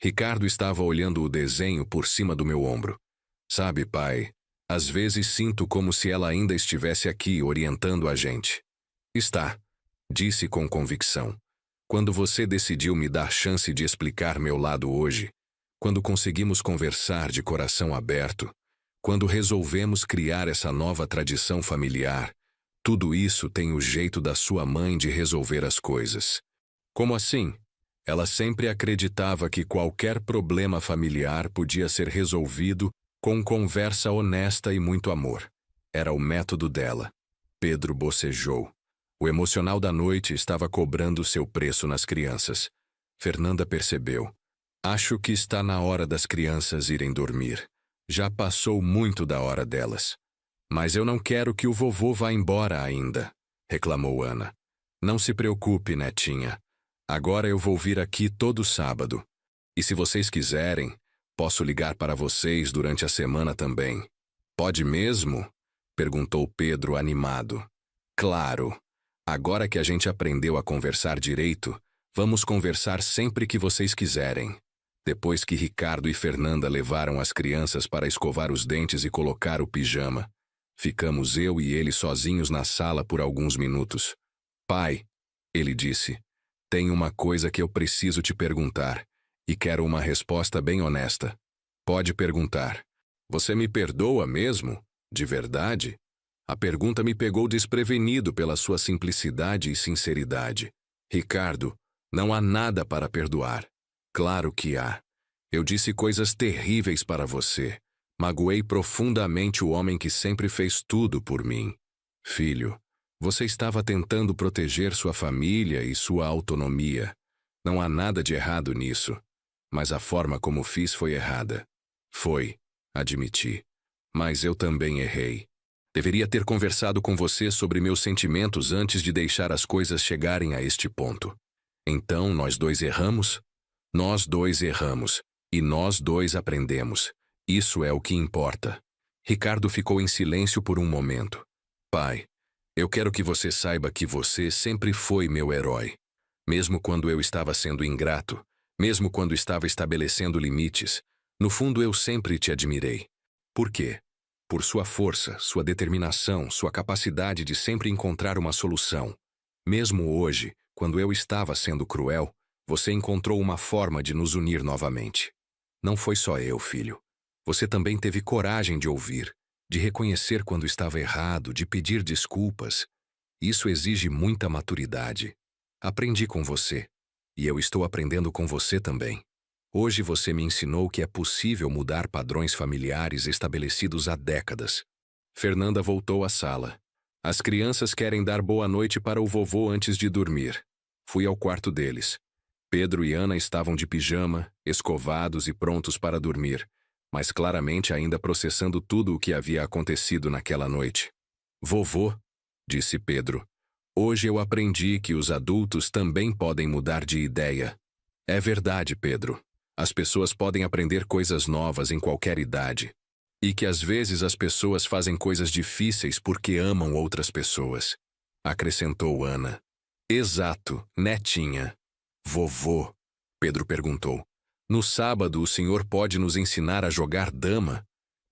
Ricardo estava olhando o desenho por cima do meu ombro. Sabe, pai, às vezes sinto como se ela ainda estivesse aqui orientando a gente. Está, disse com convicção. Quando você decidiu me dar chance de explicar meu lado hoje, quando conseguimos conversar de coração aberto, quando resolvemos criar essa nova tradição familiar, tudo isso tem o jeito da sua mãe de resolver as coisas. Como assim? Ela sempre acreditava que qualquer problema familiar podia ser resolvido com conversa honesta e muito amor. Era o método dela. Pedro bocejou. O emocional da noite estava cobrando seu preço nas crianças. Fernanda percebeu. Acho que está na hora das crianças irem dormir. Já passou muito da hora delas. Mas eu não quero que o vovô vá embora ainda, reclamou Ana. Não se preocupe, netinha. Agora eu vou vir aqui todo sábado. E se vocês quiserem, posso ligar para vocês durante a semana também. Pode mesmo? Perguntou Pedro animado. Claro. Agora que a gente aprendeu a conversar direito, vamos conversar sempre que vocês quiserem. Depois que Ricardo e Fernanda levaram as crianças para escovar os dentes e colocar o pijama, ficamos eu e ele sozinhos na sala por alguns minutos. Pai, ele disse, tem uma coisa que eu preciso te perguntar, e quero uma resposta bem honesta. Pode perguntar. Você me perdoa mesmo? De verdade? A pergunta me pegou desprevenido pela sua simplicidade e sinceridade. Ricardo, não há nada para perdoar. Claro que há. Eu disse coisas terríveis para você. Magoei profundamente o homem que sempre fez tudo por mim. Filho, você estava tentando proteger sua família e sua autonomia. Não há nada de errado nisso. Mas a forma como fiz foi errada. Foi, admiti. Mas eu também errei. Deveria ter conversado com você sobre meus sentimentos antes de deixar as coisas chegarem a este ponto. Então, nós dois erramos? Nós dois erramos. E nós dois aprendemos. Isso é o que importa. Ricardo ficou em silêncio por um momento. Pai, eu quero que você saiba que você sempre foi meu herói. Mesmo quando eu estava sendo ingrato, mesmo quando estava estabelecendo limites, no fundo eu sempre te admirei. Por quê? Por sua força, sua determinação, sua capacidade de sempre encontrar uma solução. Mesmo hoje, quando eu estava sendo cruel, você encontrou uma forma de nos unir novamente. Não foi só eu, filho. Você também teve coragem de ouvir, de reconhecer quando estava errado, de pedir desculpas. Isso exige muita maturidade. Aprendi com você, e eu estou aprendendo com você também. Hoje você me ensinou que é possível mudar padrões familiares estabelecidos há décadas. Fernanda voltou à sala. As crianças querem dar boa noite para o vovô antes de dormir. Fui ao quarto deles. Pedro e Ana estavam de pijama, escovados e prontos para dormir, mas claramente ainda processando tudo o que havia acontecido naquela noite. Vovô, disse Pedro, hoje eu aprendi que os adultos também podem mudar de ideia. É verdade, Pedro. As pessoas podem aprender coisas novas em qualquer idade. E que às vezes as pessoas fazem coisas difíceis porque amam outras pessoas. Acrescentou Ana. Exato, netinha. Vovô, Pedro perguntou. No sábado o senhor pode nos ensinar a jogar dama?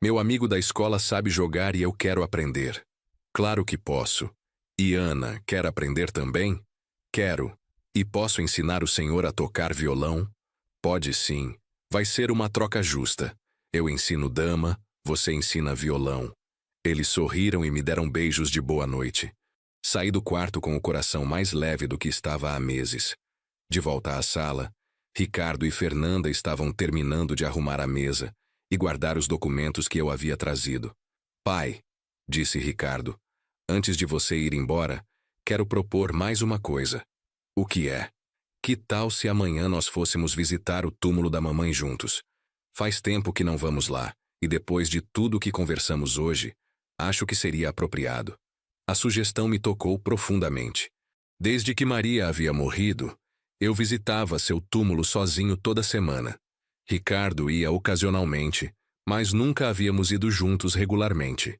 Meu amigo da escola sabe jogar e eu quero aprender. Claro que posso. E Ana, quer aprender também? Quero. E posso ensinar o senhor a tocar violão? Pode sim. Vai ser uma troca justa. Eu ensino dama, você ensina violão. Eles sorriram e me deram beijos de boa noite. Saí do quarto com o coração mais leve do que estava há meses. De volta à sala, Ricardo e Fernanda estavam terminando de arrumar a mesa e guardar os documentos que eu havia trazido. Pai, disse Ricardo, antes de você ir embora, quero propor mais uma coisa. O que é? Que tal se amanhã nós fôssemos visitar o túmulo da mamãe juntos? Faz tempo que não vamos lá, e depois de tudo o que conversamos hoje, acho que seria apropriado. A sugestão me tocou profundamente. Desde que Maria havia morrido, eu visitava seu túmulo sozinho toda semana. Ricardo ia ocasionalmente, mas nunca havíamos ido juntos regularmente.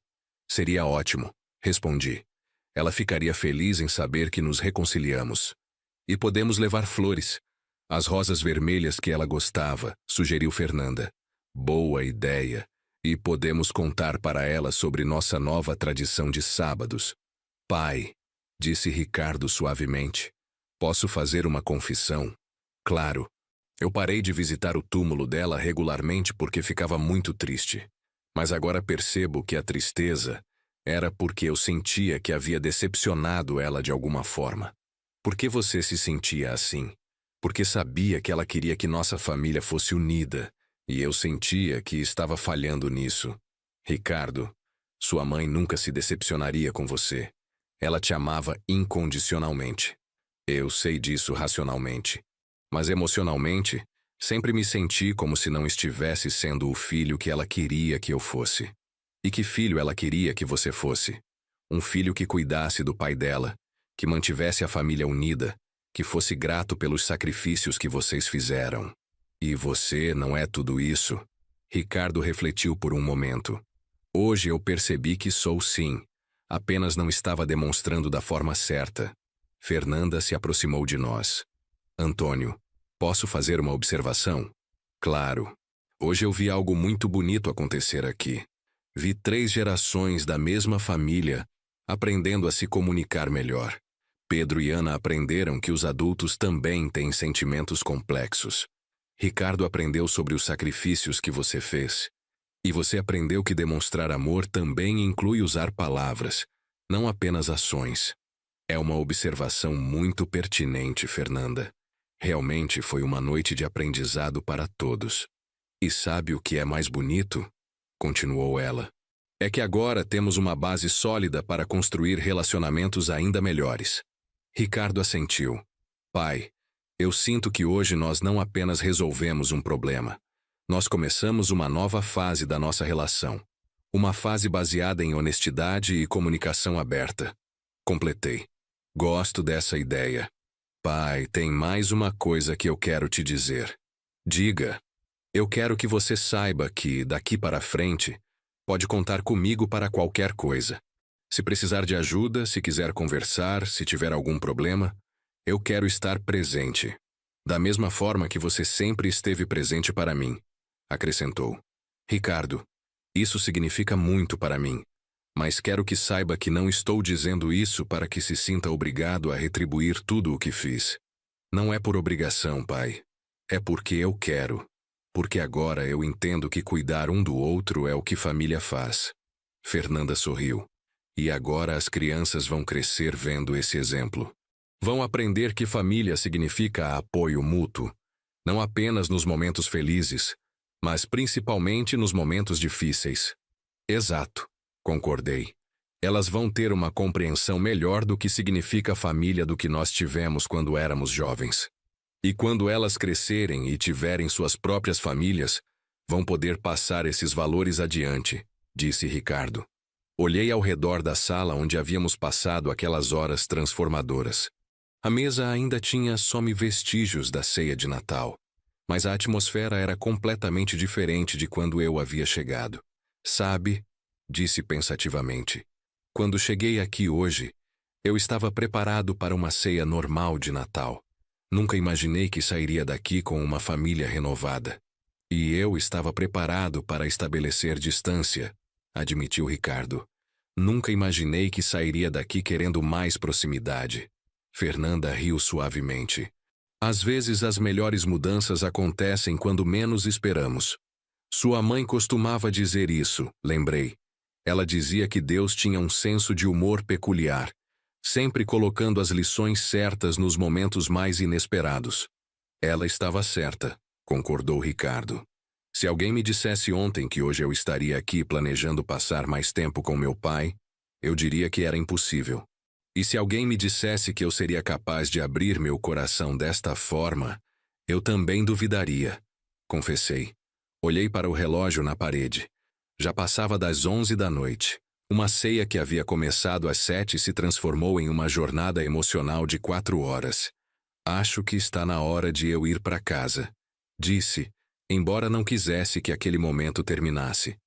Seria ótimo, respondi. Ela ficaria feliz em saber que nos reconciliamos. E podemos levar flores. As rosas vermelhas que ela gostava, sugeriu Fernanda. Boa ideia. E podemos contar para ela sobre nossa nova tradição de sábados. Pai, disse Ricardo suavemente, posso fazer uma confissão? Claro. Eu parei de visitar o túmulo dela regularmente porque ficava muito triste. Mas agora percebo que a tristeza era porque eu sentia que havia decepcionado ela de alguma forma. Por que você se sentia assim? Porque sabia que ela queria que nossa família fosse unida, e eu sentia que estava falhando nisso. Ricardo, sua mãe nunca se decepcionaria com você. Ela te amava incondicionalmente. Eu sei disso racionalmente. Mas emocionalmente, sempre me senti como se não estivesse sendo o filho que ela queria que eu fosse. E que filho ela queria que você fosse? Um filho que cuidasse do pai dela, que mantivesse a família unida, que fosse grato pelos sacrifícios que vocês fizeram. E você não é tudo isso? Ricardo refletiu por um momento. Hoje eu percebi que sou sim, apenas não estava demonstrando da forma certa. Fernanda se aproximou de nós. Antônio, posso fazer uma observação? Claro. Hoje eu vi algo muito bonito acontecer aqui. Vi 3 gerações da mesma família aprendendo a se comunicar melhor. Pedro e Ana aprenderam que os adultos também têm sentimentos complexos. Ricardo aprendeu sobre os sacrifícios que você fez. E você aprendeu que demonstrar amor também inclui usar palavras, não apenas ações. É uma observação muito pertinente, Fernanda. Realmente foi uma noite de aprendizado para todos. E sabe o que é mais bonito? Continuou ela. É que agora temos uma base sólida para construir relacionamentos ainda melhores. Ricardo assentiu. Pai, eu sinto que hoje nós não apenas resolvemos um problema. Nós começamos uma nova fase da nossa relação. Uma fase baseada em honestidade e comunicação aberta. Completei. Gosto dessa ideia. Pai, tem mais uma coisa que eu quero te dizer. Diga. Eu quero que você saiba que, daqui para frente, pode contar comigo para qualquer coisa. Se precisar de ajuda, se quiser conversar, se tiver algum problema, eu quero estar presente. Da mesma forma que você sempre esteve presente para mim, acrescentou. Ricardo, isso significa muito para mim, mas quero que saiba que não estou dizendo isso para que se sinta obrigado a retribuir tudo o que fiz. Não é por obrigação, pai. É porque eu quero. Porque agora eu entendo que cuidar um do outro é o que família faz. Fernanda sorriu. E agora as crianças vão crescer vendo esse exemplo. Vão aprender que família significa apoio mútuo, não apenas nos momentos felizes, mas principalmente nos momentos difíceis. Exato, concordei. Elas vão ter uma compreensão melhor do que significa família do que nós tivemos quando éramos jovens. E quando elas crescerem e tiverem suas próprias famílias, vão poder passar esses valores adiante, disse Ricardo. Olhei ao redor da sala onde havíamos passado aquelas horas transformadoras. A mesa ainda tinha some vestígios da ceia de Natal, mas a atmosfera era completamente diferente de quando eu havia chegado. Sabe, disse pensativamente, quando cheguei aqui hoje, eu estava preparado para uma ceia normal de Natal. Nunca imaginei que sairia daqui com uma família renovada. E eu estava preparado para estabelecer distância, admitiu Ricardo. Nunca imaginei que sairia daqui querendo mais proximidade. Fernanda riu suavemente. Às vezes as melhores mudanças acontecem quando menos esperamos. Sua mãe costumava dizer isso, lembrei. Ela dizia que Deus tinha um senso de humor peculiar, sempre colocando as lições certas nos momentos mais inesperados. Ela estava certa, concordou Ricardo. Se alguém me dissesse ontem que hoje eu estaria aqui planejando passar mais tempo com meu pai, eu diria que era impossível. E se alguém me dissesse que eu seria capaz de abrir meu coração desta forma, eu também duvidaria, confessei. Olhei para o relógio na parede. Já passava das 11 da noite. Uma ceia que havia começado às 7 se transformou em uma jornada emocional de 4 horas. Acho que está na hora de eu ir para casa, disse, embora não quisesse que aquele momento terminasse.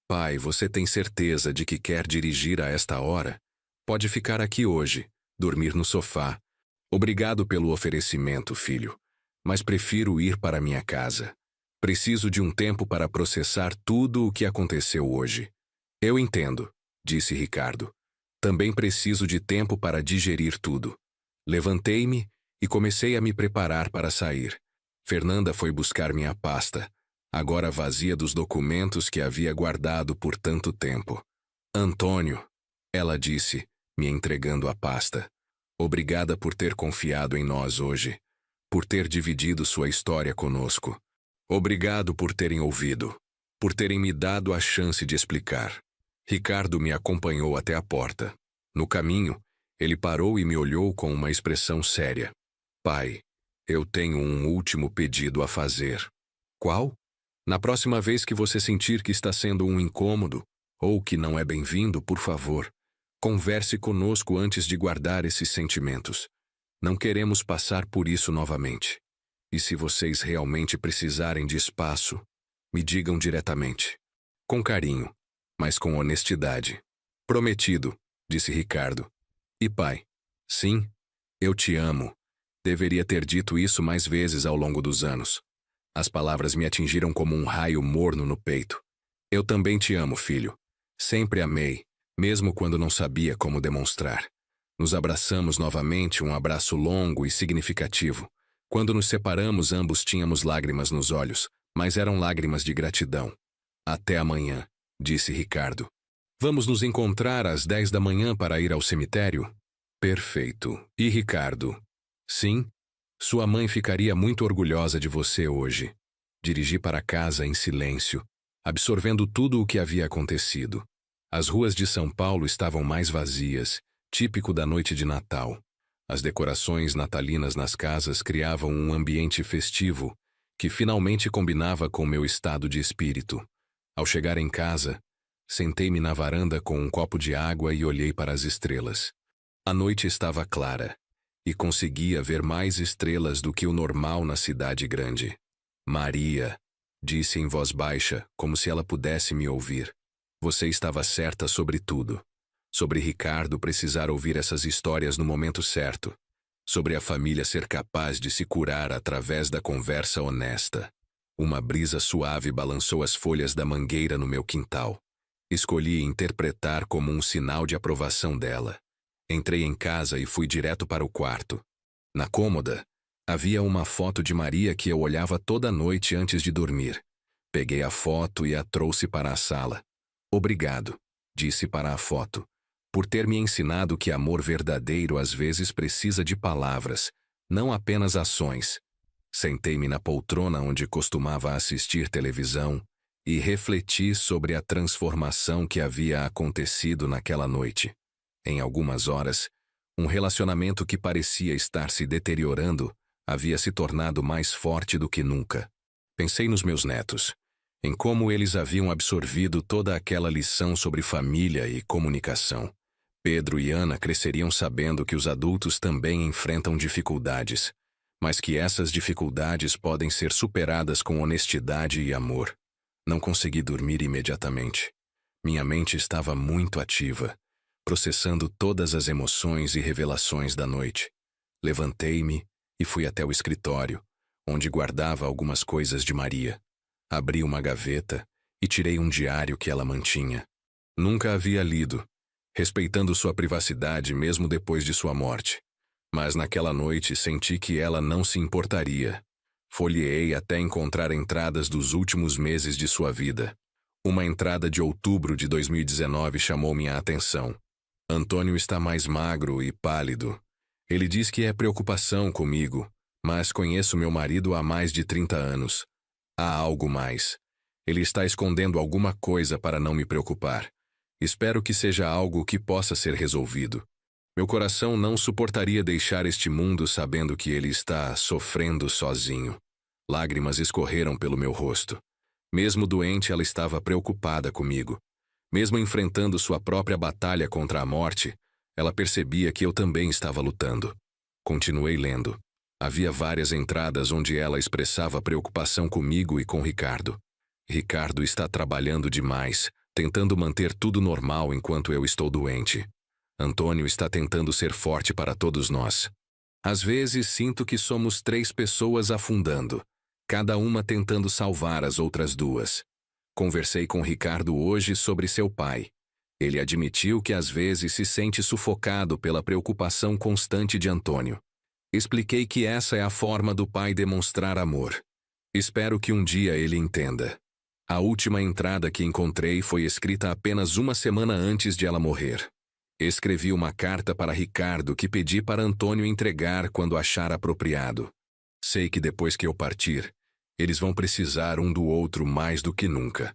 Pai, você tem certeza de que quer dirigir a esta hora? Pode ficar aqui hoje, dormir no sofá. Obrigado pelo oferecimento, filho, mas prefiro ir para minha casa. Preciso de um tempo para processar tudo o que aconteceu hoje. Eu entendo, disse Ricardo. Também preciso de tempo para digerir tudo. Levantei-me e comecei a me preparar para sair. Fernanda foi buscar minha pasta, agora vazia dos documentos que havia guardado por tanto tempo. Antônio, ela disse, me entregando a pasta. Obrigada por ter confiado em nós hoje, por ter dividido sua história conosco. Obrigado por terem ouvido, por terem me dado a chance de explicar. Ricardo me acompanhou até a porta. No caminho, ele parou e me olhou com uma expressão séria. Pai, eu tenho um último pedido a fazer. Qual? Na próxima vez que você sentir que está sendo um incômodo, ou que não é bem-vindo, por favor, converse conosco antes de guardar esses sentimentos. Não queremos passar por isso novamente. E se vocês realmente precisarem de espaço, me digam diretamente. Com carinho, mas com honestidade. Prometido, disse Ricardo. E pai, sim, eu te amo. Deveria ter dito isso mais vezes ao longo dos anos. As palavras me atingiram como um raio morno no peito. Eu também te amo, filho. Sempre amei, mesmo quando não sabia como demonstrar. Nos abraçamos novamente, um abraço longo e significativo. Quando nos separamos, ambos tínhamos lágrimas nos olhos, mas eram lágrimas de gratidão. Até amanhã, disse Ricardo. Vamos nos encontrar às 10 da manhã para ir ao cemitério? Perfeito. E Ricardo? Sim? Sua mãe ficaria muito orgulhosa de você hoje. Dirigi para casa em silêncio, absorvendo tudo o que havia acontecido. As ruas de São Paulo estavam mais vazias, típico da noite de Natal. As decorações natalinas nas casas criavam um ambiente festivo que finalmente combinava com meu estado de espírito. Ao chegar em casa, sentei-me na varanda com um copo de água e olhei para as estrelas. A noite estava clara e conseguia ver mais estrelas do que o normal na cidade grande. Maria, disse em voz baixa, como se ela pudesse me ouvir. Você estava certa sobre tudo. Sobre Ricardo precisar ouvir essas histórias no momento certo. Sobre a família ser capaz de se curar através da conversa honesta. Uma brisa suave balançou as folhas da mangueira no meu quintal. Escolhi interpretar como um sinal de aprovação dela. Entrei em casa e fui direto para o quarto. Na cômoda, havia uma foto de Maria que eu olhava toda noite antes de dormir. Peguei a foto e a trouxe para a sala. Obrigado, disse para a foto, por ter me ensinado que amor verdadeiro às vezes precisa de palavras, não apenas ações. Sentei-me na poltrona onde costumava assistir televisão e refleti sobre a transformação que havia acontecido naquela noite. Em algumas horas, um relacionamento que parecia estar se deteriorando havia se tornado mais forte do que nunca. Pensei nos meus netos, em como eles haviam absorvido toda aquela lição sobre família e comunicação. Pedro e Ana cresceriam sabendo que os adultos também enfrentam dificuldades, mas que essas dificuldades podem ser superadas com honestidade e amor. Não consegui dormir imediatamente. Minha mente estava muito ativa, processando todas as emoções e revelações da noite. Levantei-me e fui até o escritório, onde guardava algumas coisas de Maria. Abri uma gaveta e tirei um diário que ela mantinha. Nunca havia lido, respeitando sua privacidade mesmo depois de sua morte. Mas naquela noite senti que ela não se importaria. Folheei até encontrar entradas dos últimos meses de sua vida. Uma entrada de outubro de 2019 chamou minha atenção. Antônio está mais magro e pálido. Ele diz que é preocupação comigo, mas conheço meu marido há mais de 30 anos. Há algo mais. Ele está escondendo alguma coisa para não me preocupar. Espero que seja algo que possa ser resolvido. Meu coração não suportaria deixar este mundo sabendo que ele está sofrendo sozinho. Lágrimas escorreram pelo meu rosto. Mesmo doente, ela estava preocupada comigo. Mesmo enfrentando sua própria batalha contra a morte, ela percebia que eu também estava lutando. Continuei lendo. Havia várias entradas onde ela expressava preocupação comigo e com Ricardo. Ricardo está trabalhando demais, tentando manter tudo normal enquanto eu estou doente. Antônio está tentando ser forte para todos nós. Às vezes sinto que somos 3 pessoas afundando, cada uma tentando salvar as outras 2. Conversei com Ricardo hoje sobre seu pai. Ele admitiu que às vezes se sente sufocado pela preocupação constante de Antônio. Expliquei que essa é a forma do pai demonstrar amor. Espero que um dia ele entenda. A última entrada que encontrei foi escrita apenas 1 semana antes de ela morrer. Escrevi uma carta para Ricardo que pedi para Antônio entregar quando achar apropriado. Sei que depois que eu partir, eles vão precisar um do outro mais do que nunca.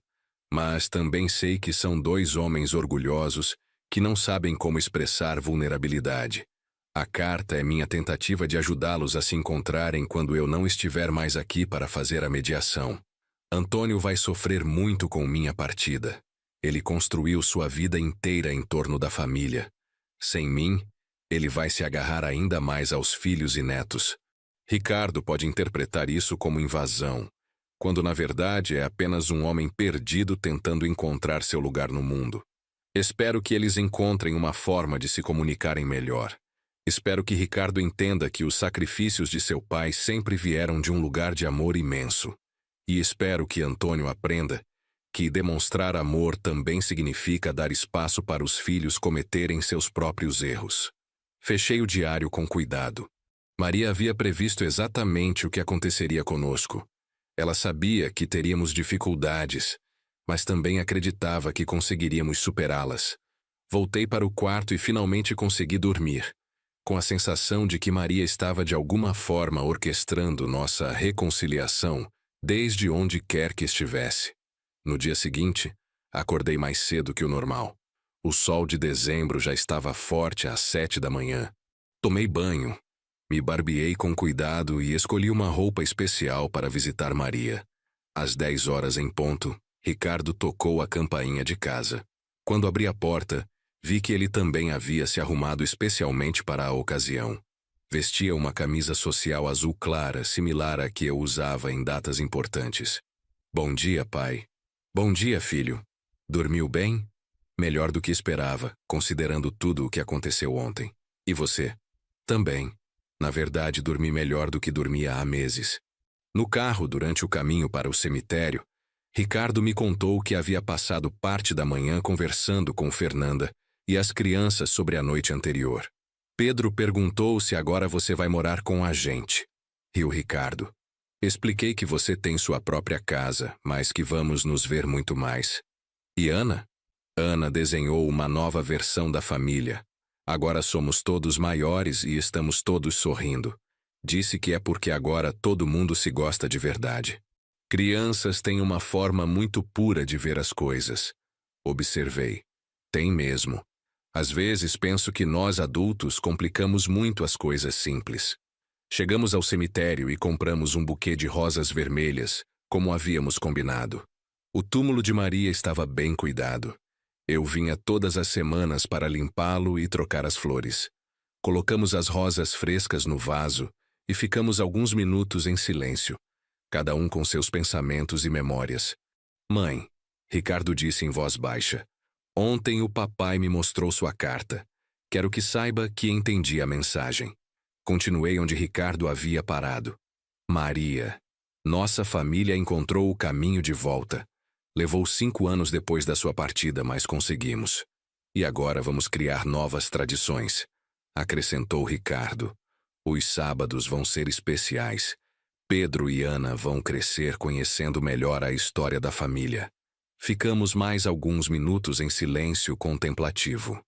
Mas também sei que são 2 homens orgulhosos que não sabem como expressar vulnerabilidade. A carta é minha tentativa de ajudá-los a se encontrarem quando eu não estiver mais aqui para fazer a mediação. Antônio vai sofrer muito com minha partida. Ele construiu sua vida inteira em torno da família. Sem mim, ele vai se agarrar ainda mais aos filhos e netos. Ricardo pode interpretar isso como invasão, quando na verdade é apenas um homem perdido tentando encontrar seu lugar no mundo. Espero que eles encontrem uma forma de se comunicarem melhor. Espero que Ricardo entenda que os sacrifícios de seu pai sempre vieram de um lugar de amor imenso. E espero que Antônio aprenda que demonstrar amor também significa dar espaço para os filhos cometerem seus próprios erros. Fechei o diário com cuidado. Maria havia previsto exatamente o que aconteceria conosco. Ela sabia que teríamos dificuldades, mas também acreditava que conseguiríamos superá-las. Voltei para o quarto e finalmente consegui dormir, com a sensação de que Maria estava de alguma forma orquestrando nossa reconciliação desde onde quer que estivesse. No dia seguinte, acordei mais cedo que o normal. O sol de dezembro já estava forte às 7 da manhã. Tomei banho, me barbeei com cuidado e escolhi uma roupa especial para visitar Maria. Às 10 horas em ponto, Ricardo tocou a campainha de casa. Quando abri a porta, vi que ele também havia se arrumado especialmente para a ocasião. Vestia uma camisa social azul clara, similar à que eu usava em datas importantes. Bom dia, pai. Bom dia, filho. Dormiu bem? Melhor do que esperava, considerando tudo o que aconteceu ontem. E você? Também. Na verdade, dormi melhor do que dormia há meses. No carro, durante o caminho para o cemitério, Ricardo me contou que havia passado parte da manhã conversando com Fernanda e as crianças sobre a noite anterior. Pedro perguntou se agora você vai morar com a gente. Riu Ricardo. Expliquei que você tem sua própria casa, mas que vamos nos ver muito mais. E Ana? Ana desenhou uma nova versão da família. Agora somos todos maiores e estamos todos sorrindo. Disse que é porque agora todo mundo se gosta de verdade. Crianças têm uma forma muito pura de ver as coisas. Observei. Tem mesmo. Às vezes penso que nós adultos complicamos muito as coisas simples. Chegamos ao cemitério e compramos um buquê de rosas vermelhas, como havíamos combinado. O túmulo de Maria estava bem cuidado. Eu vinha todas as semanas para limpá-lo e trocar as flores. Colocamos as rosas frescas no vaso e ficamos alguns minutos em silêncio, cada um com seus pensamentos e memórias. Mãe, Ricardo disse em voz baixa, ontem o papai me mostrou sua carta. Quero que saiba que entendi a mensagem. Continuei onde Ricardo havia parado. Maria. Nossa família encontrou o caminho de volta. Levou 5 anos depois da sua partida, mas conseguimos. E agora vamos criar novas tradições, acrescentou Ricardo. Os sábados vão ser especiais. Pedro e Ana vão crescer conhecendo melhor a história da família. Ficamos mais alguns minutos em silêncio contemplativo.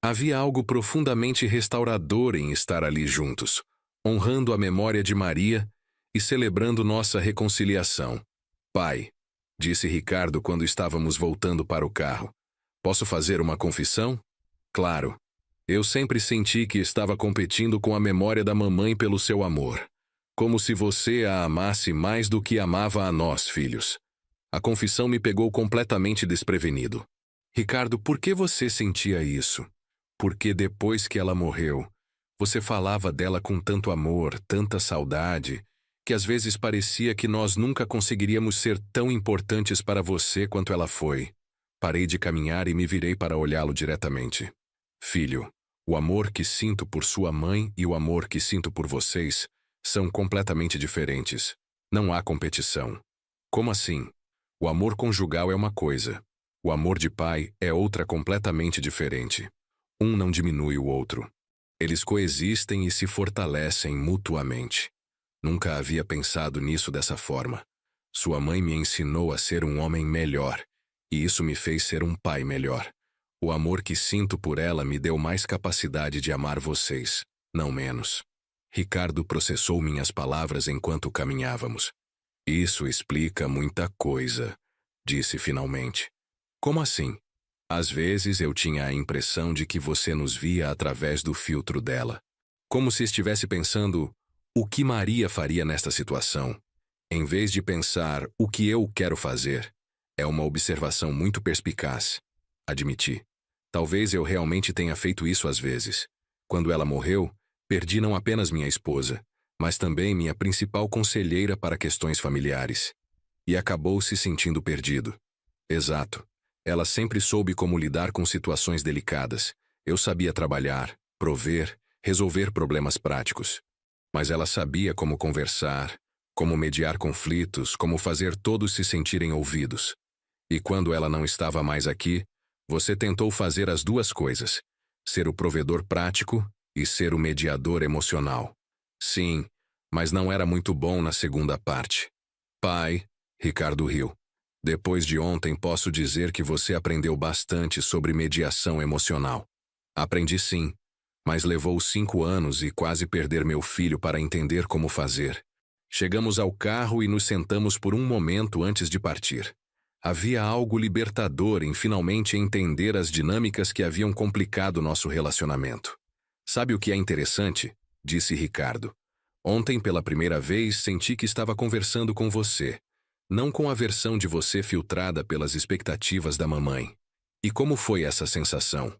Havia algo profundamente restaurador em estar ali juntos, honrando a memória de Maria e celebrando nossa reconciliação. Pai, disse Ricardo quando estávamos voltando para o carro. Posso fazer uma confissão? Claro. Eu sempre senti que estava competindo com a memória da mamãe pelo seu amor. Como se você a amasse mais do que amava a nós, filhos. A confissão me pegou completamente desprevenido. Ricardo, por que você sentia isso? Porque depois que ela morreu, você falava dela com tanto amor, tanta saudade, que às vezes parecia que nós nunca conseguiríamos ser tão importantes para você quanto ela foi. Parei de caminhar e me virei para olhá-lo diretamente. Filho, o amor que sinto por sua mãe e o amor que sinto por vocês são completamente diferentes. Não há competição. Como assim? O amor conjugal é uma coisa. O amor de pai é outra completamente diferente. Um não diminui o outro. Eles coexistem e se fortalecem mutuamente. Nunca havia pensado nisso dessa forma. Sua mãe me ensinou a ser um homem melhor, e isso me fez ser um pai melhor. O amor que sinto por ela me deu mais capacidade de amar vocês, não menos. Ricardo processou minhas palavras enquanto caminhávamos. Isso explica muita coisa, disse finalmente. Como assim? Às vezes eu tinha a impressão de que você nos via através do filtro dela. Como se estivesse pensando, o que Maria faria nesta situação? Em vez de pensar, o que eu quero fazer? É uma observação muito perspicaz. Admiti. Talvez eu realmente tenha feito isso às vezes. Quando ela morreu, perdi não apenas minha esposa, mas também minha principal conselheira para questões familiares. E acabou se sentindo perdido. Exato. Ela sempre soube como lidar com situações delicadas. Eu sabia trabalhar, prover, resolver problemas práticos. Mas ela sabia como conversar, como mediar conflitos, como fazer todos se sentirem ouvidos. E quando ela não estava mais aqui, você tentou fazer as duas coisas: ser o provedor prático e ser o mediador emocional. Sim, mas não era muito bom na segunda parte. Pai, Ricardo riu. Depois de ontem posso dizer que você aprendeu bastante sobre mediação emocional. Aprendi sim, mas levou 5 anos e quase perder meu filho para entender como fazer. Chegamos ao carro e nos sentamos por um momento antes de partir. Havia algo libertador em finalmente entender as dinâmicas que haviam complicado nosso relacionamento. Sabe o que é interessante? Disse Ricardo. Ontem, pela primeira vez, senti que estava conversando com você, não com a versão de você filtrada pelas expectativas da mamãe. E como foi essa sensação?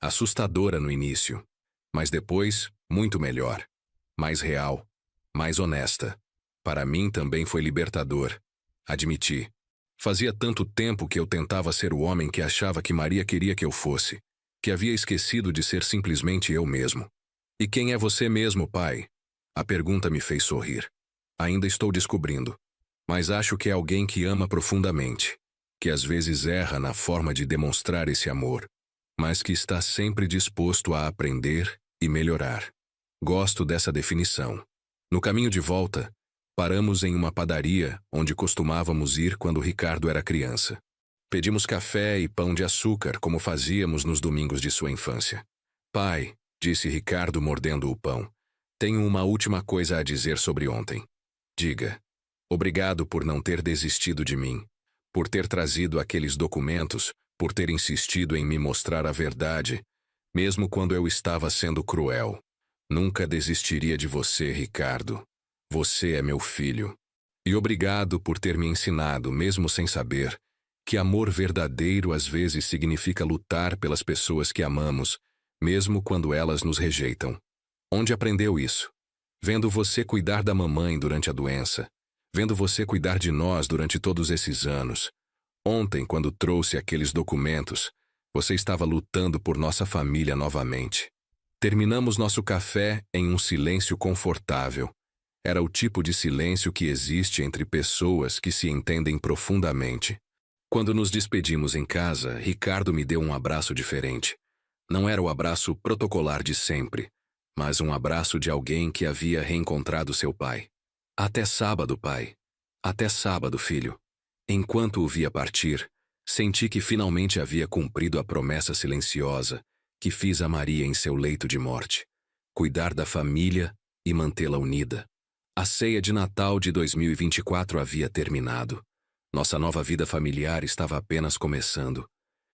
Assustadora no início, mas depois, muito melhor. Mais real, mais honesta. Para mim também foi libertador. Admiti. Fazia tanto tempo que eu tentava ser o homem que achava que Maria queria que eu fosse, que havia esquecido de ser simplesmente eu mesmo. E quem é você mesmo, pai? A pergunta me fez sorrir. Ainda estou descobrindo. Mas acho que é alguém que ama profundamente, que às vezes erra na forma de demonstrar esse amor, mas que está sempre disposto a aprender e melhorar. Gosto dessa definição. No caminho de volta, paramos em uma padaria onde costumávamos ir quando Ricardo era criança. Pedimos café e pão de açúcar como fazíamos nos domingos de sua infância. Pai, disse Ricardo mordendo o pão, tenho uma última coisa a dizer sobre ontem. Diga. Obrigado por não ter desistido de mim, por ter trazido aqueles documentos, por ter insistido em me mostrar a verdade, mesmo quando eu estava sendo cruel. Nunca desistiria de você, Ricardo. Você é meu filho. E obrigado por ter me ensinado, mesmo sem saber, que amor verdadeiro às vezes significa lutar pelas pessoas que amamos, mesmo quando elas nos rejeitam. Onde aprendeu isso? Vendo você cuidar da mamãe durante a doença. Vendo você cuidar de nós durante todos esses anos. Ontem, quando trouxe aqueles documentos, você estava lutando por nossa família novamente. Terminamos nosso café em um silêncio confortável. Era o tipo de silêncio que existe entre pessoas que se entendem profundamente. Quando nos despedimos em casa, Ricardo me deu um abraço diferente. Não era o abraço protocolar de sempre, mas um abraço de alguém que havia reencontrado seu pai. Até sábado, pai. Até sábado, filho. Enquanto o via partir, senti que finalmente havia cumprido a promessa silenciosa que fiz a Maria em seu leito de morte. Cuidar da família e mantê-la unida. A ceia de Natal de 2024 havia terminado. Nossa nova vida familiar estava apenas começando.